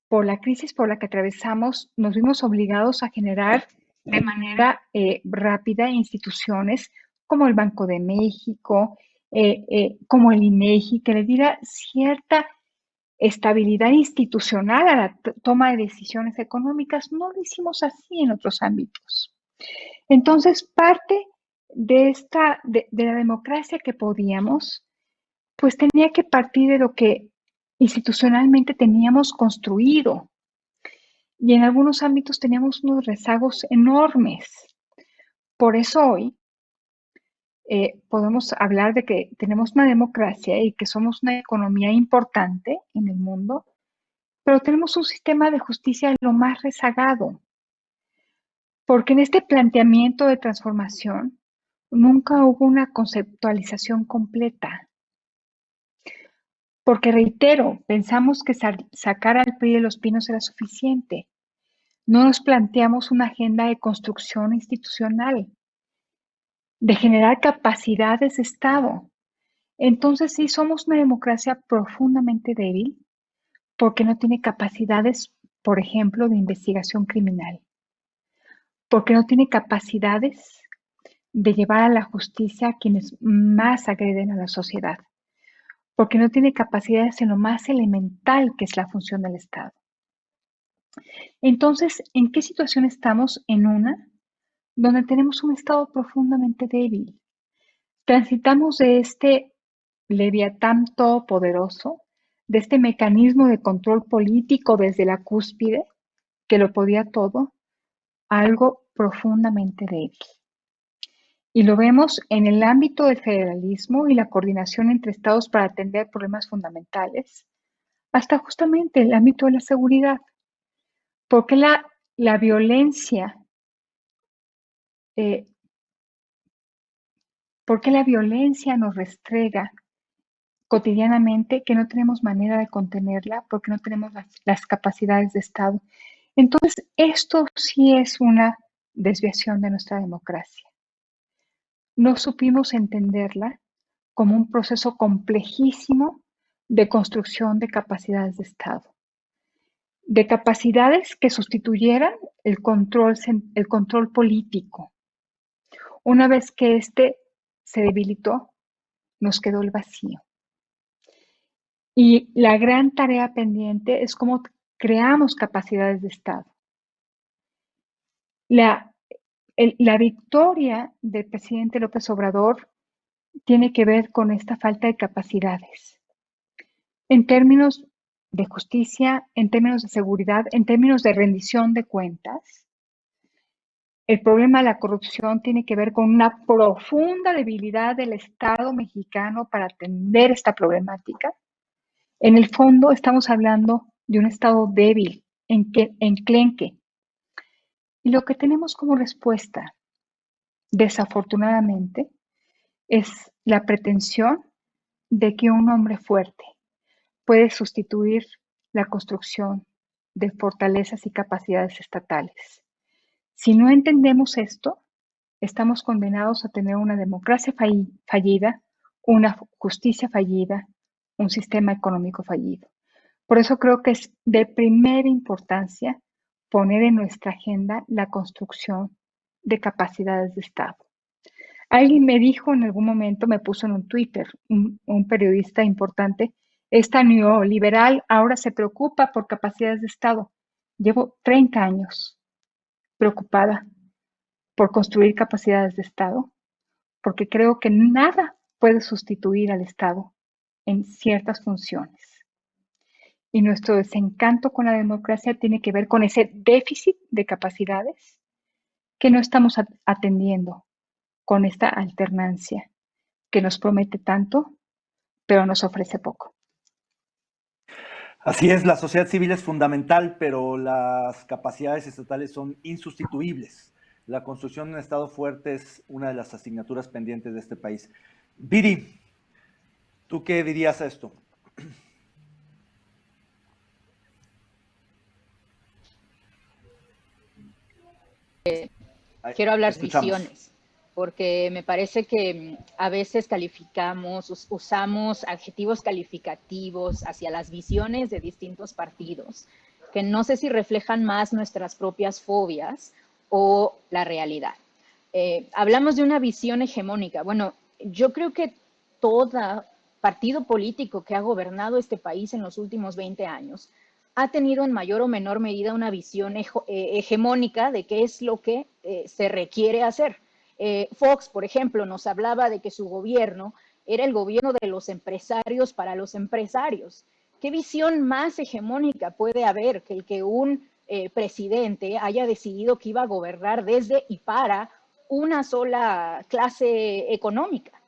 por la crisis por la que atravesamos, nos vimos obligados a generar de manera rápida instituciones como el Banco de México, como el INEGI, que le diera cierta estabilidad institucional a la toma de decisiones económicas. No lo hicimos así en otros ámbitos. Entonces, parte de la democracia que podíamos, pues tenía que partir de lo que institucionalmente teníamos construido. Y en algunos ámbitos teníamos unos rezagos enormes. Por eso hoy podemos hablar de que tenemos una democracia y que somos una economía importante en el mundo, pero tenemos un sistema de justicia lo más rezagado. Porque en este planteamiento de transformación nunca hubo una conceptualización completa. Porque, reitero, pensamos que sacar al PRI de los pinos era suficiente. No nos planteamos una agenda de construcción institucional, de generar capacidades de Estado. Entonces sí somos una democracia profundamente débil porque no tiene capacidades, por ejemplo, de investigación criminal, porque no tiene capacidades de llevar a la justicia a quienes más agreden a la sociedad, porque no tiene capacidades en lo más elemental que es la función del Estado. Entonces, ¿en qué situación estamos? En una donde tenemos un Estado profundamente débil. Transitamos de este leviatán todopoderoso, de este mecanismo de control político desde la cúspide, que lo podía todo, a algo profundamente débil. Y lo vemos en el ámbito del federalismo y la coordinación entre estados para atender problemas fundamentales, hasta justamente el ámbito de la seguridad. Porque la violencia, porque la violencia nos restrega cotidianamente, que no tenemos manera de contenerla, porque no tenemos las capacidades de Estado. Entonces, esto sí es una desviación de nuestra democracia. No supimos entenderla como un proceso complejísimo de construcción de capacidades de Estado, de capacidades que sustituyeran el control político. Una vez que éste se debilitó, nos quedó el vacío. Y la gran tarea pendiente es cómo creamos capacidades de Estado. La victoria del presidente López Obrador tiene que ver con esta falta de capacidades. En términos de justicia, en términos de seguridad, en términos de rendición de cuentas, el problema de la corrupción tiene que ver con una profunda debilidad del Estado mexicano para atender esta problemática. En el fondo estamos hablando de un Estado débil, enclenque. Y lo que tenemos como respuesta, desafortunadamente, es la pretensión de que un hombre fuerte puede sustituir la construcción de fortalezas y capacidades estatales. Si no entendemos esto, estamos condenados a tener una democracia fallida, una justicia fallida, un sistema económico fallido. Por eso creo que es de primera importancia poner en nuestra agenda la construcción de capacidades de Estado. Alguien me dijo en algún momento, me puso en un Twitter, un periodista importante, esta neoliberal ahora se preocupa por capacidades de Estado. Llevo 30 años preocupada por construir capacidades de Estado, porque creo que nada puede sustituir al Estado en ciertas funciones. Y nuestro desencanto con la democracia tiene que ver con ese déficit de capacidades que no estamos atendiendo con esta alternancia que nos promete tanto, pero nos ofrece poco. Así es, la sociedad civil es fundamental, pero las capacidades estatales son insustituibles. La construcción de un Estado fuerte es una de las asignaturas pendientes de este país. Viri, ¿tú qué dirías a esto? Quiero hablar Escuchamos. visiones, porque me parece que a veces usamos adjetivos calificativos hacia las visiones de distintos partidos, que no sé si reflejan más nuestras propias fobias o la realidad. Hablamos de una visión hegemónica. Bueno, yo creo que todo partido político que ha gobernado este país en los últimos 20 años ha tenido en mayor o menor medida una visión hegemónica de qué es lo que se requiere hacer. Fox, por ejemplo, nos hablaba de que su gobierno era el gobierno de los empresarios para los empresarios. ¿Qué visión más hegemónica puede haber que el que un presidente haya decidido que iba a gobernar desde y para una sola clase económica?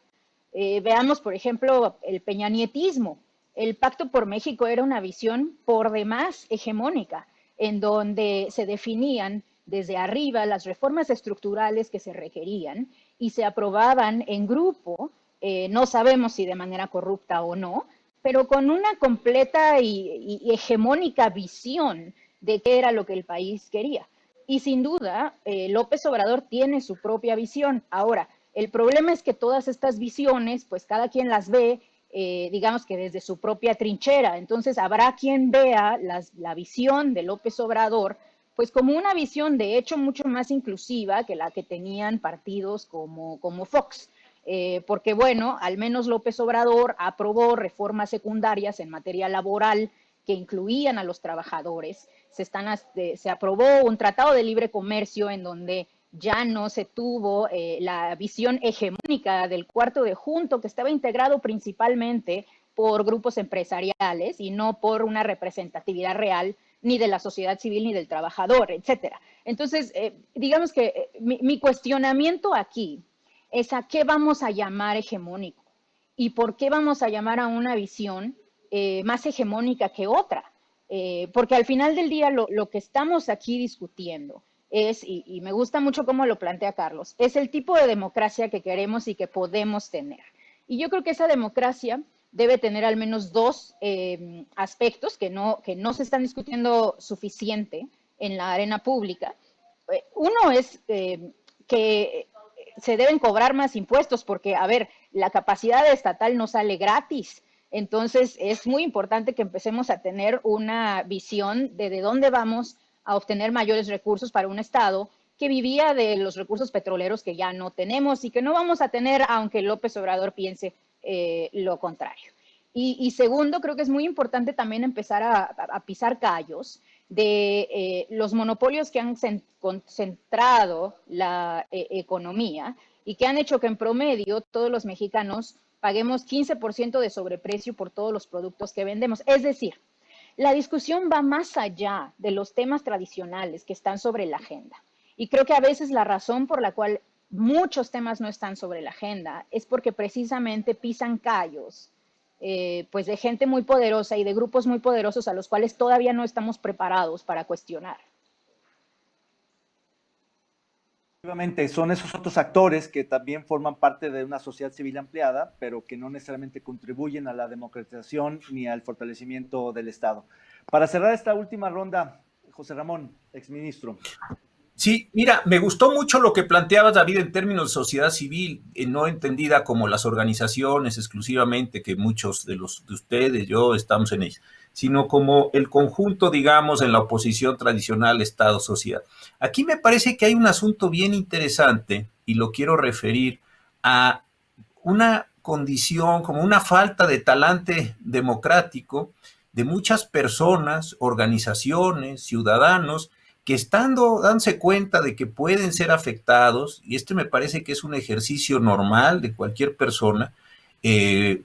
Veamos, por ejemplo, el peñanietismo. El Pacto por México era una visión por demás hegemónica, en donde se definían desde arriba las reformas estructurales que se requerían y se aprobaban en grupo, no sabemos si de manera corrupta o no, pero con una completa y hegemónica visión de qué era lo que el país quería. Y sin duda, López Obrador tiene su propia visión. Ahora, el problema es que todas estas visiones, pues cada quien las ve digamos que desde su propia trinchera. Entonces habrá quien vea la visión de López Obrador pues como una visión de hecho mucho más inclusiva que la que tenían partidos como Fox. Porque bueno, al menos López Obrador aprobó reformas secundarias en materia laboral que incluían a los trabajadores. Se aprobó un tratado de libre comercio en donde ya no se tuvo la visión hegemónica del cuarto de junto, que estaba integrado principalmente por grupos empresariales y no por una representatividad real ni de la sociedad civil ni del trabajador, etcétera. Entonces, digamos que mi cuestionamiento aquí es a qué vamos a llamar hegemónico y por qué vamos a llamar a una visión más hegemónica que otra. Porque al final del día lo que estamos aquí discutiendo es, y me gusta mucho cómo lo plantea Carlos, es el tipo de democracia que queremos y que podemos tener. Y yo creo que esa democracia debe tener al menos dos aspectos que no se están discutiendo suficiente en la arena pública. Uno es que se deben cobrar más impuestos porque, a ver, la capacidad estatal no sale gratis. Entonces, es muy importante que empecemos a tener una visión de dónde vamos a obtener mayores recursos para un Estado que vivía de los recursos petroleros que ya no tenemos y que no vamos a tener, aunque López Obrador piense lo contrario. Y segundo, creo que es muy importante también empezar a pisar callos de los monopolios que han concentrado la economía y que han hecho que en promedio todos los mexicanos paguemos 15% de sobreprecio por todos los productos que vendemos. Es decir, la discusión va más allá de los temas tradicionales que están sobre la agenda. Y creo que a veces la razón por la cual muchos temas no están sobre la agenda es porque precisamente pisan callos pues de gente muy poderosa y de grupos muy poderosos a los cuales todavía no estamos preparados para cuestionar. Efectivamente, son esos otros actores que también forman parte de una sociedad civil ampliada, pero que no necesariamente contribuyen a la democratización ni al fortalecimiento del Estado. Para cerrar esta última ronda, José Ramón, exministro. Sí, mira, me gustó mucho lo que planteabas, David, en términos de sociedad civil, no entendida como las organizaciones exclusivamente, que muchos de ustedes, yo, estamos en ellas, sino como el conjunto, digamos, en la oposición tradicional Estado-sociedad. Aquí me parece que hay un asunto bien interesante, y lo quiero referir a una condición, como una falta de talante democrático de muchas personas, organizaciones, ciudadanos, que dándose cuenta de que pueden ser afectados, y este me parece que es un ejercicio normal de cualquier persona,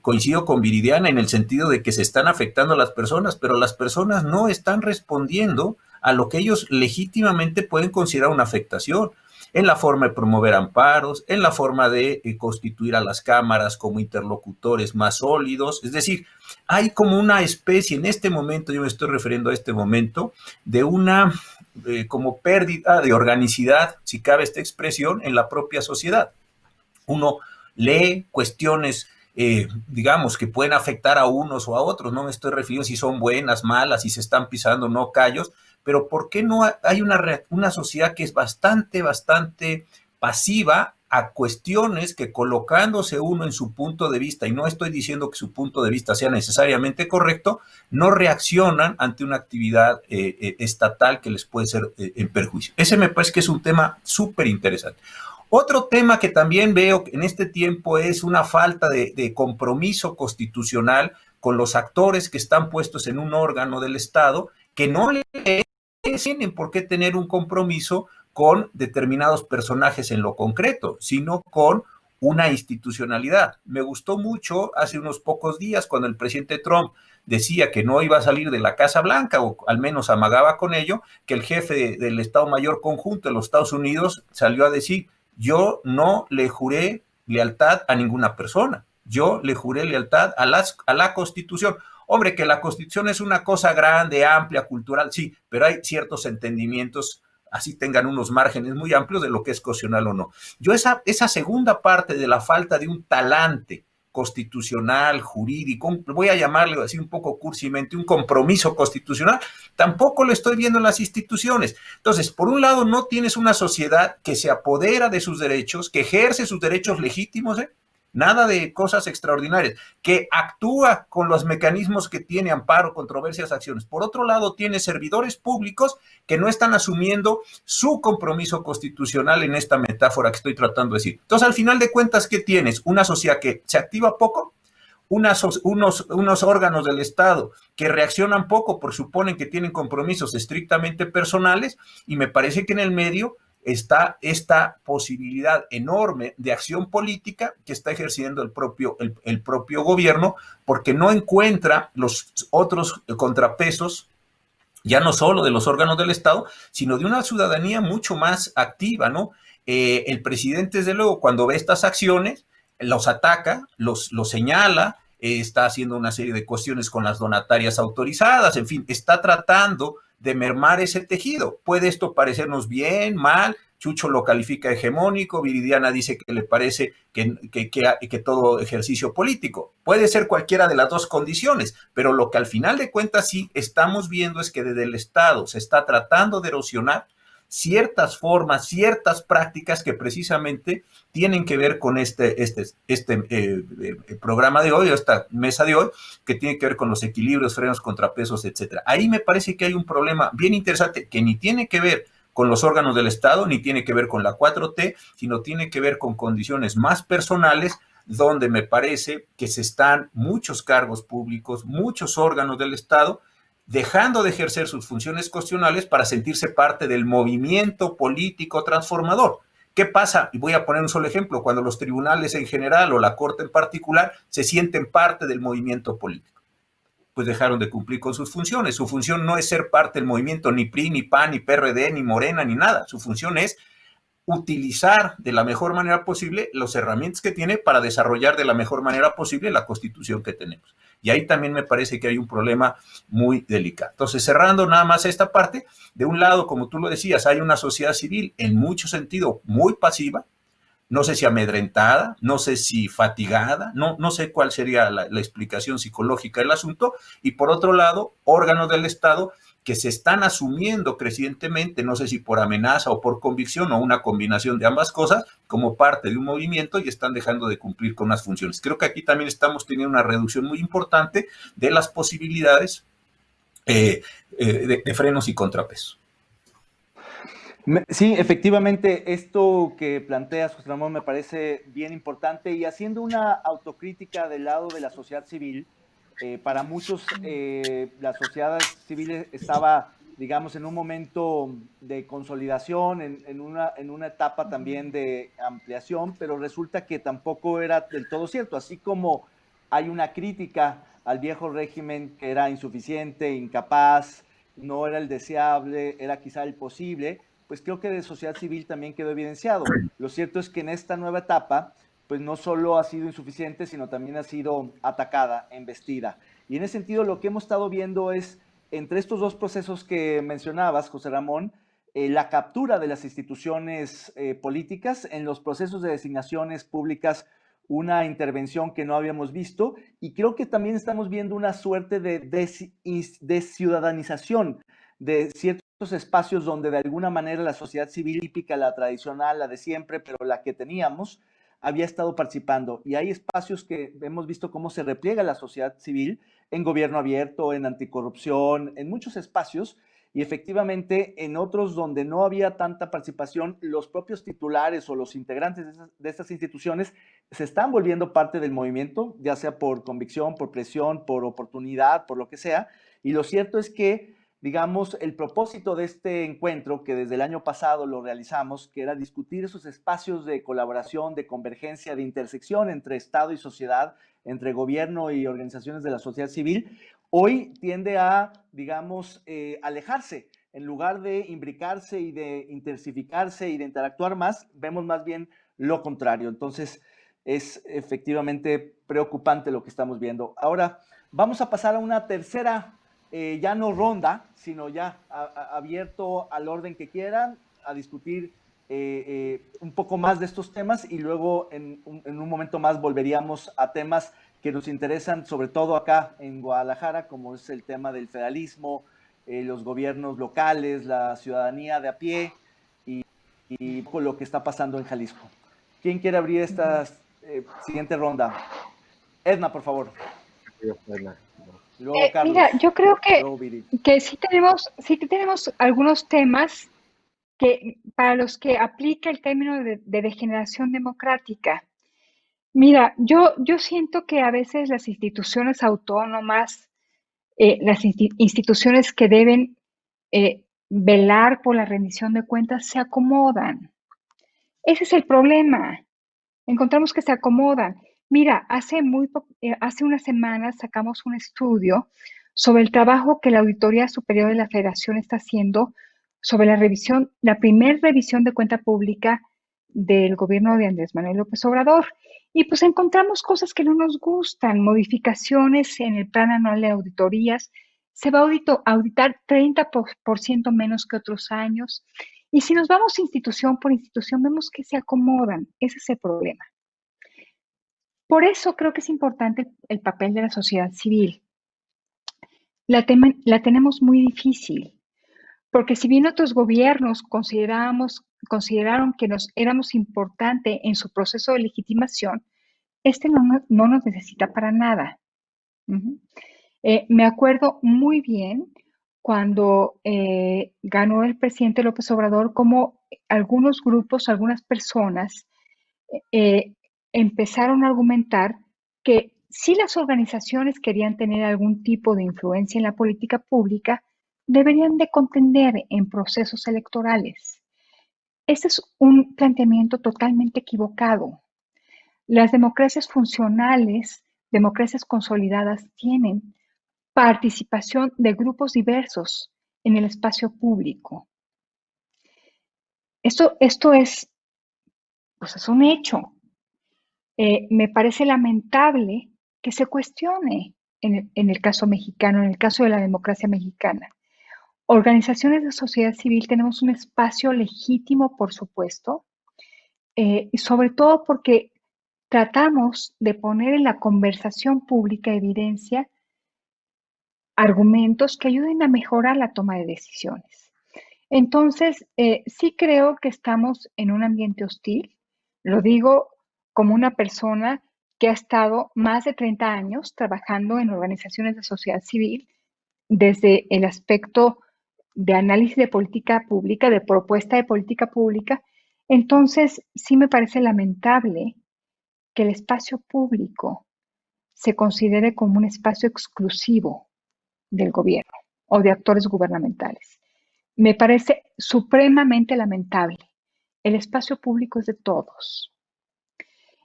coincido con Viridiana en el sentido de que se están afectando a las personas, pero las personas no están respondiendo a lo que ellos legítimamente pueden considerar una afectación, en la forma de promover amparos, en la forma de constituir a las cámaras como interlocutores más sólidos. Es decir, hay como una especie, en este momento, yo me estoy refiriendo a este momento, de una como pérdida de organicidad, si cabe esta expresión, en la propia sociedad. Uno lee cuestiones, digamos, que pueden afectar a unos o a otros, no me estoy refiriendo si son buenas, malas, si se están pisando no callos, pero ¿por qué no hay una sociedad que es bastante pasiva a cuestiones que, colocándose uno en su punto de vista, y no estoy diciendo que su punto de vista sea necesariamente correcto, no reaccionan ante una actividad estatal que les puede ser en perjuicio? Ese me parece que es un tema súper interesante. Otro tema que también veo en este tiempo es una falta de compromiso constitucional con los actores que están puestos en un órgano del Estado, que no le tienen por qué tener un compromiso con determinados personajes en lo concreto, sino con una institucionalidad. Me gustó mucho hace unos pocos días cuando el presidente Trump decía que no iba a salir de la Casa Blanca, o al menos amagaba con ello, que el jefe del Estado Mayor Conjunto de los Estados Unidos salió a decir: yo no le juré lealtad a ninguna persona, yo le juré lealtad a la Constitución. Hombre, que la Constitución es una cosa grande, amplia, cultural, sí, pero hay ciertos entendimientos, así tengan unos márgenes muy amplios, de lo que es constitucional o no. Yo esa segunda parte de la falta de un talante constitucional, jurídico, voy a llamarle así un poco cursimente, un compromiso constitucional, tampoco lo estoy viendo en las instituciones. Entonces, por un lado, no tienes una sociedad que se apodera de sus derechos, que ejerce sus derechos legítimos, nada de cosas extraordinarias, que actúa con los mecanismos que tiene: amparo, controversias, acciones. Por otro lado, tiene servidores públicos que no están asumiendo su compromiso constitucional en esta metáfora que estoy tratando de decir. Entonces, al final de cuentas, ¿qué tienes? Una sociedad que se activa poco, unos órganos del Estado que reaccionan poco porque suponen que tienen compromisos estrictamente personales, y me parece que en el medio está esta posibilidad enorme de acción política que está ejerciendo el propio gobierno, porque no encuentra los otros contrapesos, ya no solo de los órganos del Estado, sino de una ciudadanía mucho más activa, ¿no? El presidente, desde luego, cuando ve estas acciones, los ataca, los señala, está haciendo una serie de cuestiones con las donatarias autorizadas, en fin, está tratando de mermar ese tejido. Puede esto parecernos bien, mal. Chucho lo califica hegemónico, Viridiana dice que le parece que todo ejercicio político. Puede ser cualquiera de las dos condiciones, pero lo que al final de cuentas sí estamos viendo es que desde el Estado se está tratando de erosionar ciertas formas, ciertas prácticas que precisamente tienen que ver con este programa de hoy, o esta mesa de hoy, que tiene que ver con los equilibrios, frenos, contrapesos, etcétera. Ahí me parece que hay un problema bien interesante que ni tiene que ver con los órganos del Estado, ni tiene que ver con la 4T, sino tiene que ver con condiciones más personales, donde me parece que se están muchos cargos públicos, muchos órganos del Estado, dejando de ejercer sus funciones constitucionales para sentirse parte del movimiento político transformador. ¿Qué pasa? Y voy a poner un solo ejemplo: cuando los tribunales en general o la Corte en particular se sienten parte del movimiento político, pues dejaron de cumplir con sus funciones. Su función no es ser parte del movimiento, ni PRI, ni PAN, ni PRD, ni Morena, ni nada. Su función es utilizar de la mejor manera posible las herramientas que tiene para desarrollar de la mejor manera posible la Constitución que tenemos. Y ahí también me parece que hay un problema muy delicado. Entonces, cerrando nada más esta parte, de un lado, como tú lo decías, hay una sociedad civil en mucho sentido muy pasiva, no sé si amedrentada, no sé si fatigada, no sé cuál sería la explicación psicológica del asunto, y por otro lado, órganos del Estado que se están asumiendo crecientemente, no sé si por amenaza o por convicción o una combinación de ambas cosas, como parte de un movimiento y están dejando de cumplir con unas funciones. Creo que aquí también estamos teniendo una reducción muy importante de las posibilidades de frenos y contrapesos. Sí, efectivamente, esto que planteas, José Ramón, me parece bien importante y haciendo una autocrítica del lado de la sociedad civil, para muchos la sociedad civil estaba, digamos, en un momento de consolidación, en una etapa también de ampliación, pero resulta que tampoco era del todo cierto, así como hay una crítica al viejo régimen que era insuficiente, incapaz, no era el deseable, era quizá el posible, pues creo que de sociedad civil también quedó evidenciado. Lo cierto es que en esta nueva etapa, pues no solo ha sido insuficiente, sino también ha sido atacada, embestida. Y en ese sentido, lo que hemos estado viendo es, entre estos dos procesos que mencionabas, José Ramón, la captura de las instituciones políticas en los procesos de designaciones públicas, una intervención que no habíamos visto, y creo que también estamos viendo una suerte de desciudadanización de ciertos espacios donde de alguna manera la sociedad civil típica, la tradicional, la de siempre, pero la que teníamos, había estado participando. Y hay espacios que hemos visto cómo se repliega la sociedad civil en gobierno abierto, en anticorrupción, en muchos espacios, y efectivamente en otros donde no había tanta participación, los propios titulares o los integrantes de estas instituciones se están volviendo parte del movimiento, ya sea por convicción, por presión, por oportunidad, por lo que sea. Y lo cierto es que, digamos, el propósito de este encuentro, que desde el año pasado lo realizamos, que era discutir esos espacios de colaboración, de convergencia, de intersección entre Estado y sociedad, entre gobierno y organizaciones de la sociedad civil, hoy tiende a, digamos, alejarse. En lugar de imbricarse y de intensificarse y de interactuar más, vemos más bien lo contrario. Entonces, es efectivamente preocupante lo que estamos viendo. Ahora, vamos a pasar a una tercera ya no ronda, sino ya abierto al orden que quieran, a discutir un poco más de estos temas y luego en un momento más volveríamos a temas que nos interesan, sobre todo acá en Guadalajara, como es el tema del federalismo, los gobiernos locales, la ciudadanía de a pie y con lo que está pasando en Jalisco. ¿Quién quiere abrir esta siguiente ronda? Edna, por favor. Luego, Carlos, mira, yo creo que sí tenemos algunos temas que, para los que aplica el término de degeneración democrática. Mira, yo siento que a veces las instituciones autónomas, las instituciones que deben velar por la rendición de cuentas se acomodan. Ese es el problema. Encontramos que se acomodan. Mira, hace unas semanas sacamos un estudio sobre el trabajo que la Auditoría Superior de la Federación está haciendo sobre la primera revisión de cuenta pública del gobierno de Andrés Manuel López Obrador. Y pues encontramos cosas que no nos gustan, modificaciones en el plan anual de auditorías. Se va a auditar 30% menos que otros años. Y si nos vamos institución por institución, vemos que se acomodan. Ese es el problema. Por eso creo que es importante el papel de la sociedad civil. La tenemos muy difícil, porque si bien otros gobiernos consideraron que éramos importante en su proceso de legitimación, este no nos necesita para nada. Me acuerdo muy bien cuando ganó el presidente López Obrador, como algunos grupos, algunas personas empezaron a argumentar que si las organizaciones querían tener algún tipo de influencia en la política pública, deberían de contender en procesos electorales. Este es un planteamiento totalmente equivocado. Las democracias funcionales, democracias consolidadas, tienen participación de grupos diversos en el espacio público. Esto es pues es un hecho. Me parece lamentable que se cuestione en el caso mexicano, en el caso de la democracia mexicana. Organizaciones de sociedad civil tenemos un espacio legítimo, por supuesto, y sobre todo porque tratamos de poner en la conversación pública evidencia, argumentos que ayuden a mejorar la toma de decisiones. Entonces, sí creo que estamos en un ambiente hostil. Lo digo como una persona que ha estado más de 30 años trabajando en organizaciones de sociedad civil desde el aspecto de análisis de política pública, de propuesta de política pública. Entonces, sí me parece lamentable que el espacio público se considere como un espacio exclusivo del gobierno o de actores gubernamentales. Me parece supremamente lamentable. El espacio público es de todos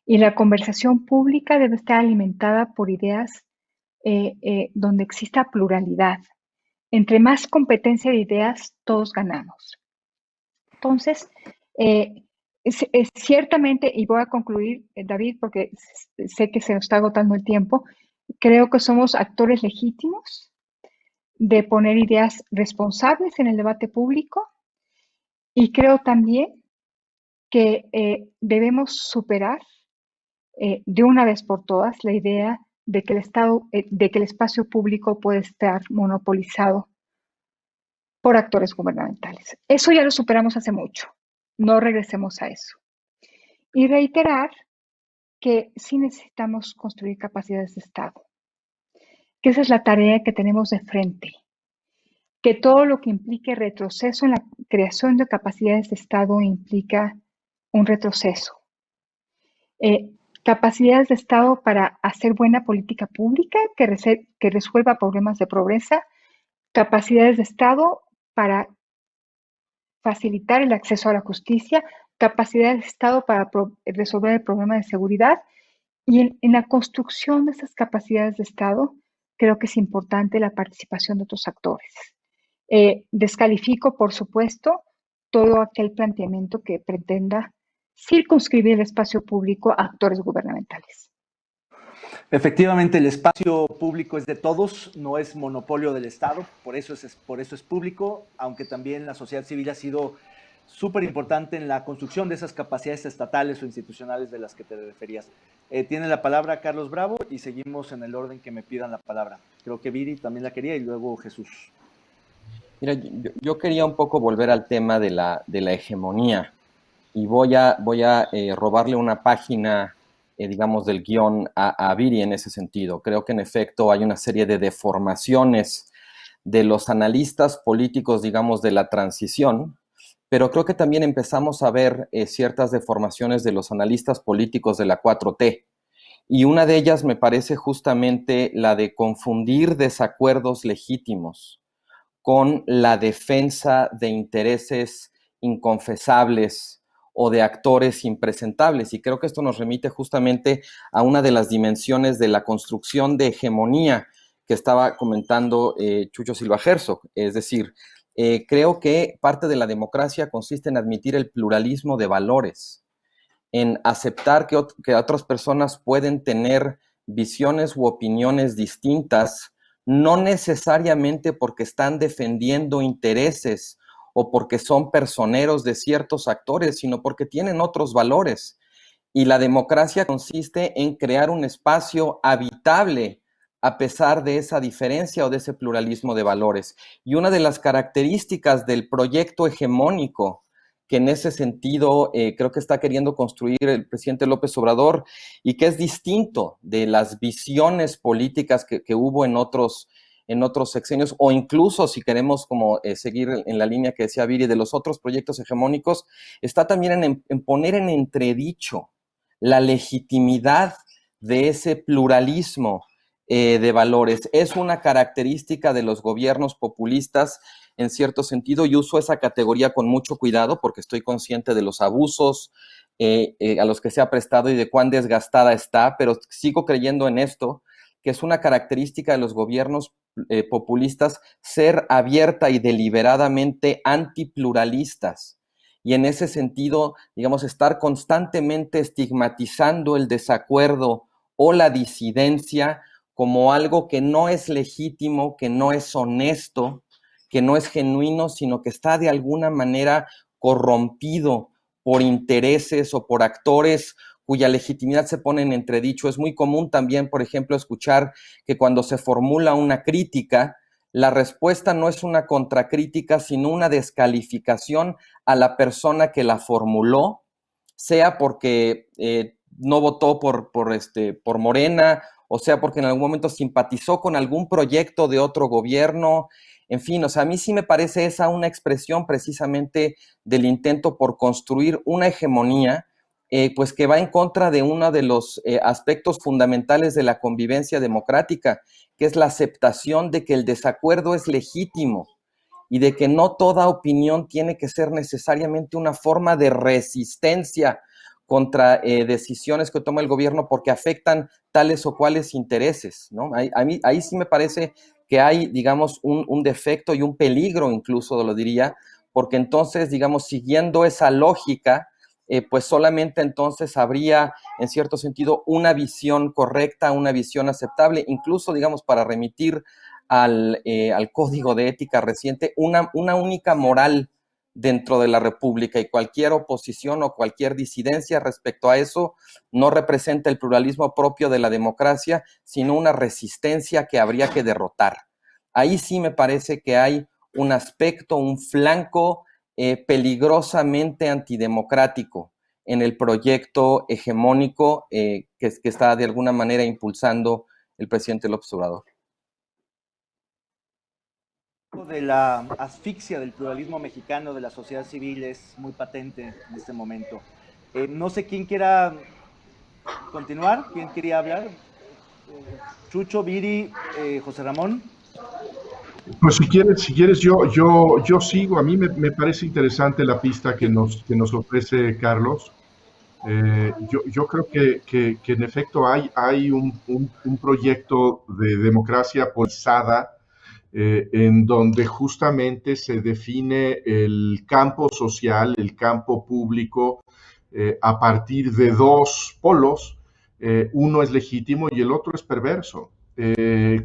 y la conversación pública debe estar alimentada por ideas donde exista pluralidad. Entre más competencia de ideas, todos ganamos. Entonces, ciertamente, y voy a concluir, David, porque sé que se nos está agotando el tiempo, creo que somos actores legítimos de poner ideas responsables en el debate público y creo también que debemos superar de una vez por todas la idea de que el espacio público puede estar monopolizado por actores gubernamentales. Eso ya lo superamos hace mucho. No regresemos a eso. Y reiterar que sí necesitamos construir capacidades de Estado, que esa es la tarea que tenemos de frente, que todo lo que implique retroceso en la creación de capacidades de Estado implica un retroceso. Capacidades de Estado para hacer buena política pública que resuelva problemas de pobreza, capacidades de Estado para facilitar el acceso a la justicia, capacidades de Estado para resolver el problema de seguridad y en la construcción de esas capacidades de Estado creo que es importante la participación de otros actores. Descalifico, por supuesto, todo aquel planteamiento que pretenda circunscribir el espacio público a actores gubernamentales. Efectivamente, el espacio público es de todos, no es monopolio del Estado, por eso es público, aunque también la sociedad civil ha sido súper importante en la construcción de esas capacidades estatales o institucionales de las que te referías. Tiene la palabra Carlos Bravo y seguimos en el orden que me pidan la palabra. Creo que Viri también la quería y luego Jesús. Mira, yo quería un poco volver al tema de la hegemonía y voy a robarle una página, digamos, del guión a Viri en ese sentido. Creo que en efecto hay una serie de deformaciones de los analistas políticos, digamos, de la transición, pero creo que también empezamos a ver ciertas deformaciones de los analistas políticos de la 4T. Y una de ellas me parece justamente la de confundir desacuerdos legítimos con la defensa de intereses inconfesables o de actores impresentables. Y creo que esto nos remite justamente a una de las dimensiones de la construcción de hegemonía que estaba comentando Chucho Silva Herzog. Es decir, creo que parte de la democracia consiste en admitir el pluralismo de valores, en aceptar que otras personas pueden tener visiones u opiniones distintas, no necesariamente porque están defendiendo intereses o porque son personeros de ciertos actores, sino porque tienen otros valores. Y la democracia consiste en crear un espacio habitable a pesar de esa diferencia o de ese pluralismo de valores. Y una de las características del proyecto hegemónico que en ese sentido creo que está queriendo construir el presidente López Obrador y que es distinto de las visiones políticas que hubo en otros sexenios, o incluso si queremos como seguir en la línea que decía Viri de los otros proyectos hegemónicos, está también en poner en entredicho la legitimidad de ese pluralismo de valores. Es una característica de los gobiernos populistas en cierto sentido, y uso esa categoría con mucho cuidado porque estoy consciente de los abusos a los que se ha prestado y de cuán desgastada está, pero sigo creyendo en esto, que es una característica de los gobiernos populistas ser abierta y deliberadamente antipluralistas. y en ese sentido, digamos, estar constantemente estigmatizando el desacuerdo o la disidencia como algo que no es legítimo, que no es honesto, que no es genuino, sino que está de alguna manera corrompido por intereses o por actores cuya legitimidad se pone en entredicho. Es muy común también, por ejemplo, escuchar que cuando se formula una crítica, la respuesta no es una contracrítica, sino una descalificación a la persona que la formuló, sea porque no votó por Morena, o sea porque en algún momento simpatizó con algún proyecto de otro gobierno. En fin, o sea, a mí sí me parece esa una expresión precisamente del intento por construir una hegemonía, pues que va en contra de uno de los aspectos fundamentales de la convivencia democrática, que es la aceptación de que el desacuerdo es legítimo y de que no toda opinión tiene que ser necesariamente una forma de resistencia contra decisiones que toma el gobierno porque afectan tales o cuales intereses, ¿no? Ahí sí me parece que hay, digamos, un defecto y un peligro incluso, lo diría, porque entonces, digamos, siguiendo esa lógica, pues solamente entonces habría, en cierto sentido, una visión correcta, una visión aceptable, incluso, digamos, para remitir al Código de Ética reciente, una única moral dentro de la República, y cualquier oposición o cualquier disidencia respecto a eso no representa el pluralismo propio de la democracia, sino una resistencia que habría que derrotar. Ahí sí me parece que hay un aspecto, un flanco peligrosamente antidemocrático en el proyecto hegemónico que está de alguna manera impulsando el presidente López Obrador. De la asfixia del pluralismo mexicano, de la sociedad civil, es muy patente en este momento. No sé quién quiera continuar, quién quería hablar. Chucho, Viri, José Ramón. Pues si quieres yo sigo. A mí me parece interesante la pista que nos ofrece Carlos. Yo creo que en efecto hay un proyecto de democracia polarizada, en donde justamente se define el campo social, el campo público, a partir de dos polos. Uno es legítimo y el otro es perverso.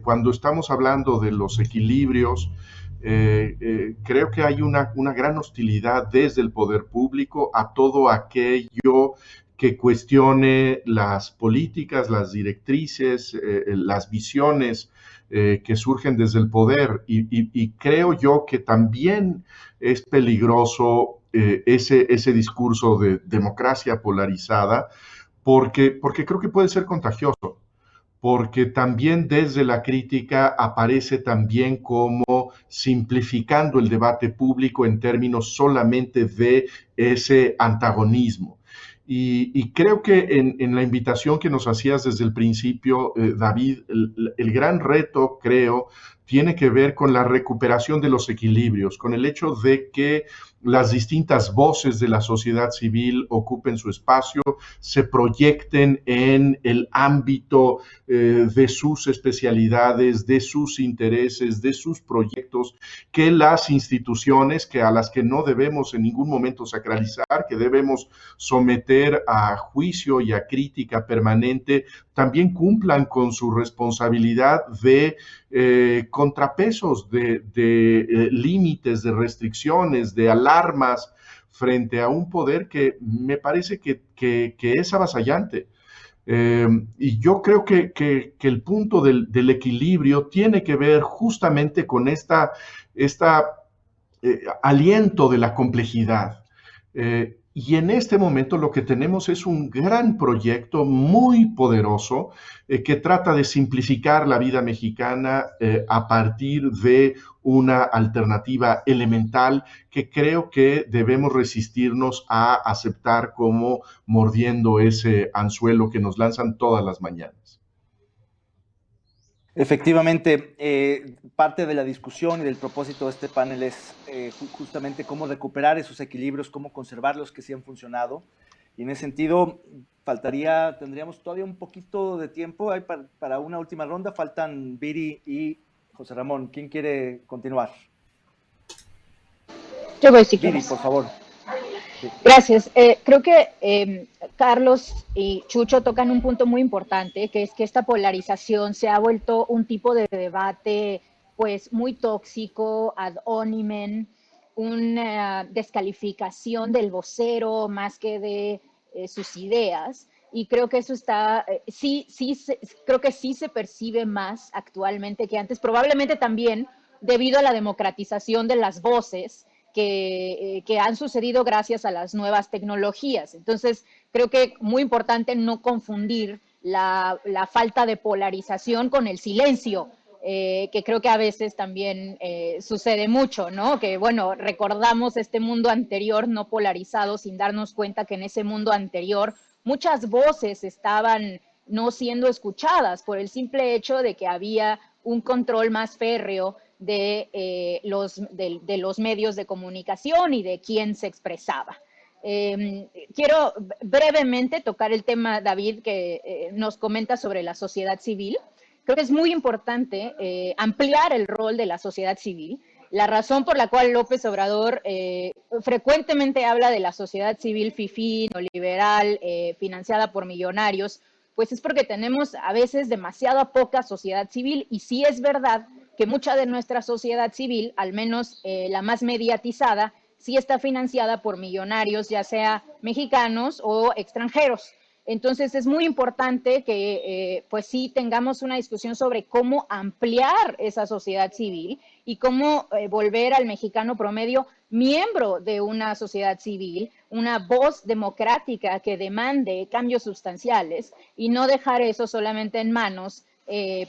Cuando estamos hablando de los equilibrios, creo que hay una gran hostilidad desde el poder público a todo aquello que cuestione las políticas, las directrices, las visiones que surgen desde el poder. Y creo yo que también es peligroso ese discurso de democracia polarizada, porque creo que puede ser contagioso, porque también desde la crítica aparece también como simplificando el debate público en términos solamente de ese antagonismo. Y creo que en la invitación que nos hacías desde el principio, David, el gran reto, creo, tiene que ver con la recuperación de los equilibrios, con el hecho de que las distintas voces de la sociedad civil ocupen su espacio, se proyecten en el ámbito de sus especialidades, de sus intereses, de sus proyectos, que las instituciones a las que no debemos en ningún momento sacralizar, que debemos someter a juicio y a crítica permanente, también cumplan con su responsabilidad de contrapesos, de límites, de restricciones, de alarmas frente a un poder que me parece que es avasallante. Y yo creo que el punto del equilibrio tiene que ver justamente con esta aliento de la complejidad. Y en este momento lo que tenemos es un gran proyecto muy poderoso que trata de simplificar la vida mexicana a partir de una alternativa elemental que creo que debemos resistirnos a aceptar como mordiendo ese anzuelo que nos lanzan todas las mañanas. Efectivamente, parte de la discusión y del propósito de este panel es justamente cómo recuperar esos equilibrios, cómo conservarlos que sí han funcionado. Y en ese sentido, tendríamos todavía un poquito de tiempo para una última ronda. Faltan Viri y José Ramón. ¿Quién quiere continuar? Yo voy si Viri, quieres. por favor. Gracias. Creo que Carlos y Chucho tocan un punto muy importante, que es que esta polarización se ha vuelto un tipo de debate pues muy tóxico, ad hominem, una descalificación del vocero más que de sus ideas. Y creo que eso está, creo que sí se percibe más actualmente que antes, probablemente también debido a la democratización de las voces que han sucedido gracias a las nuevas tecnologías. Entonces, creo que muy importante no confundir la falta de polarización con el silencio, que creo que a veces también sucede mucho, ¿no? Que, bueno, recordamos este mundo anterior no polarizado sin darnos cuenta que en ese mundo anterior muchas voces estaban no siendo escuchadas por el simple hecho de que había un control más férreo de los medios de comunicación y de quién se expresaba. Quiero brevemente tocar el tema, David, que nos comenta sobre la sociedad civil. Creo que es muy importante ampliar el rol de la sociedad civil. La razón por la cual López Obrador frecuentemente habla de la sociedad civil fifí, neoliberal, financiada por millonarios, pues es porque tenemos a veces demasiada poca sociedad civil, y sí es verdad que mucha de nuestra sociedad civil, al menos la más mediatizada, sí está financiada por millonarios, ya sea mexicanos o extranjeros. Entonces es muy importante que pues sí tengamos una discusión sobre cómo ampliar esa sociedad civil y cómo volver al mexicano promedio miembro de una sociedad civil, una voz democrática que demande cambios sustanciales, y no dejar eso solamente en manos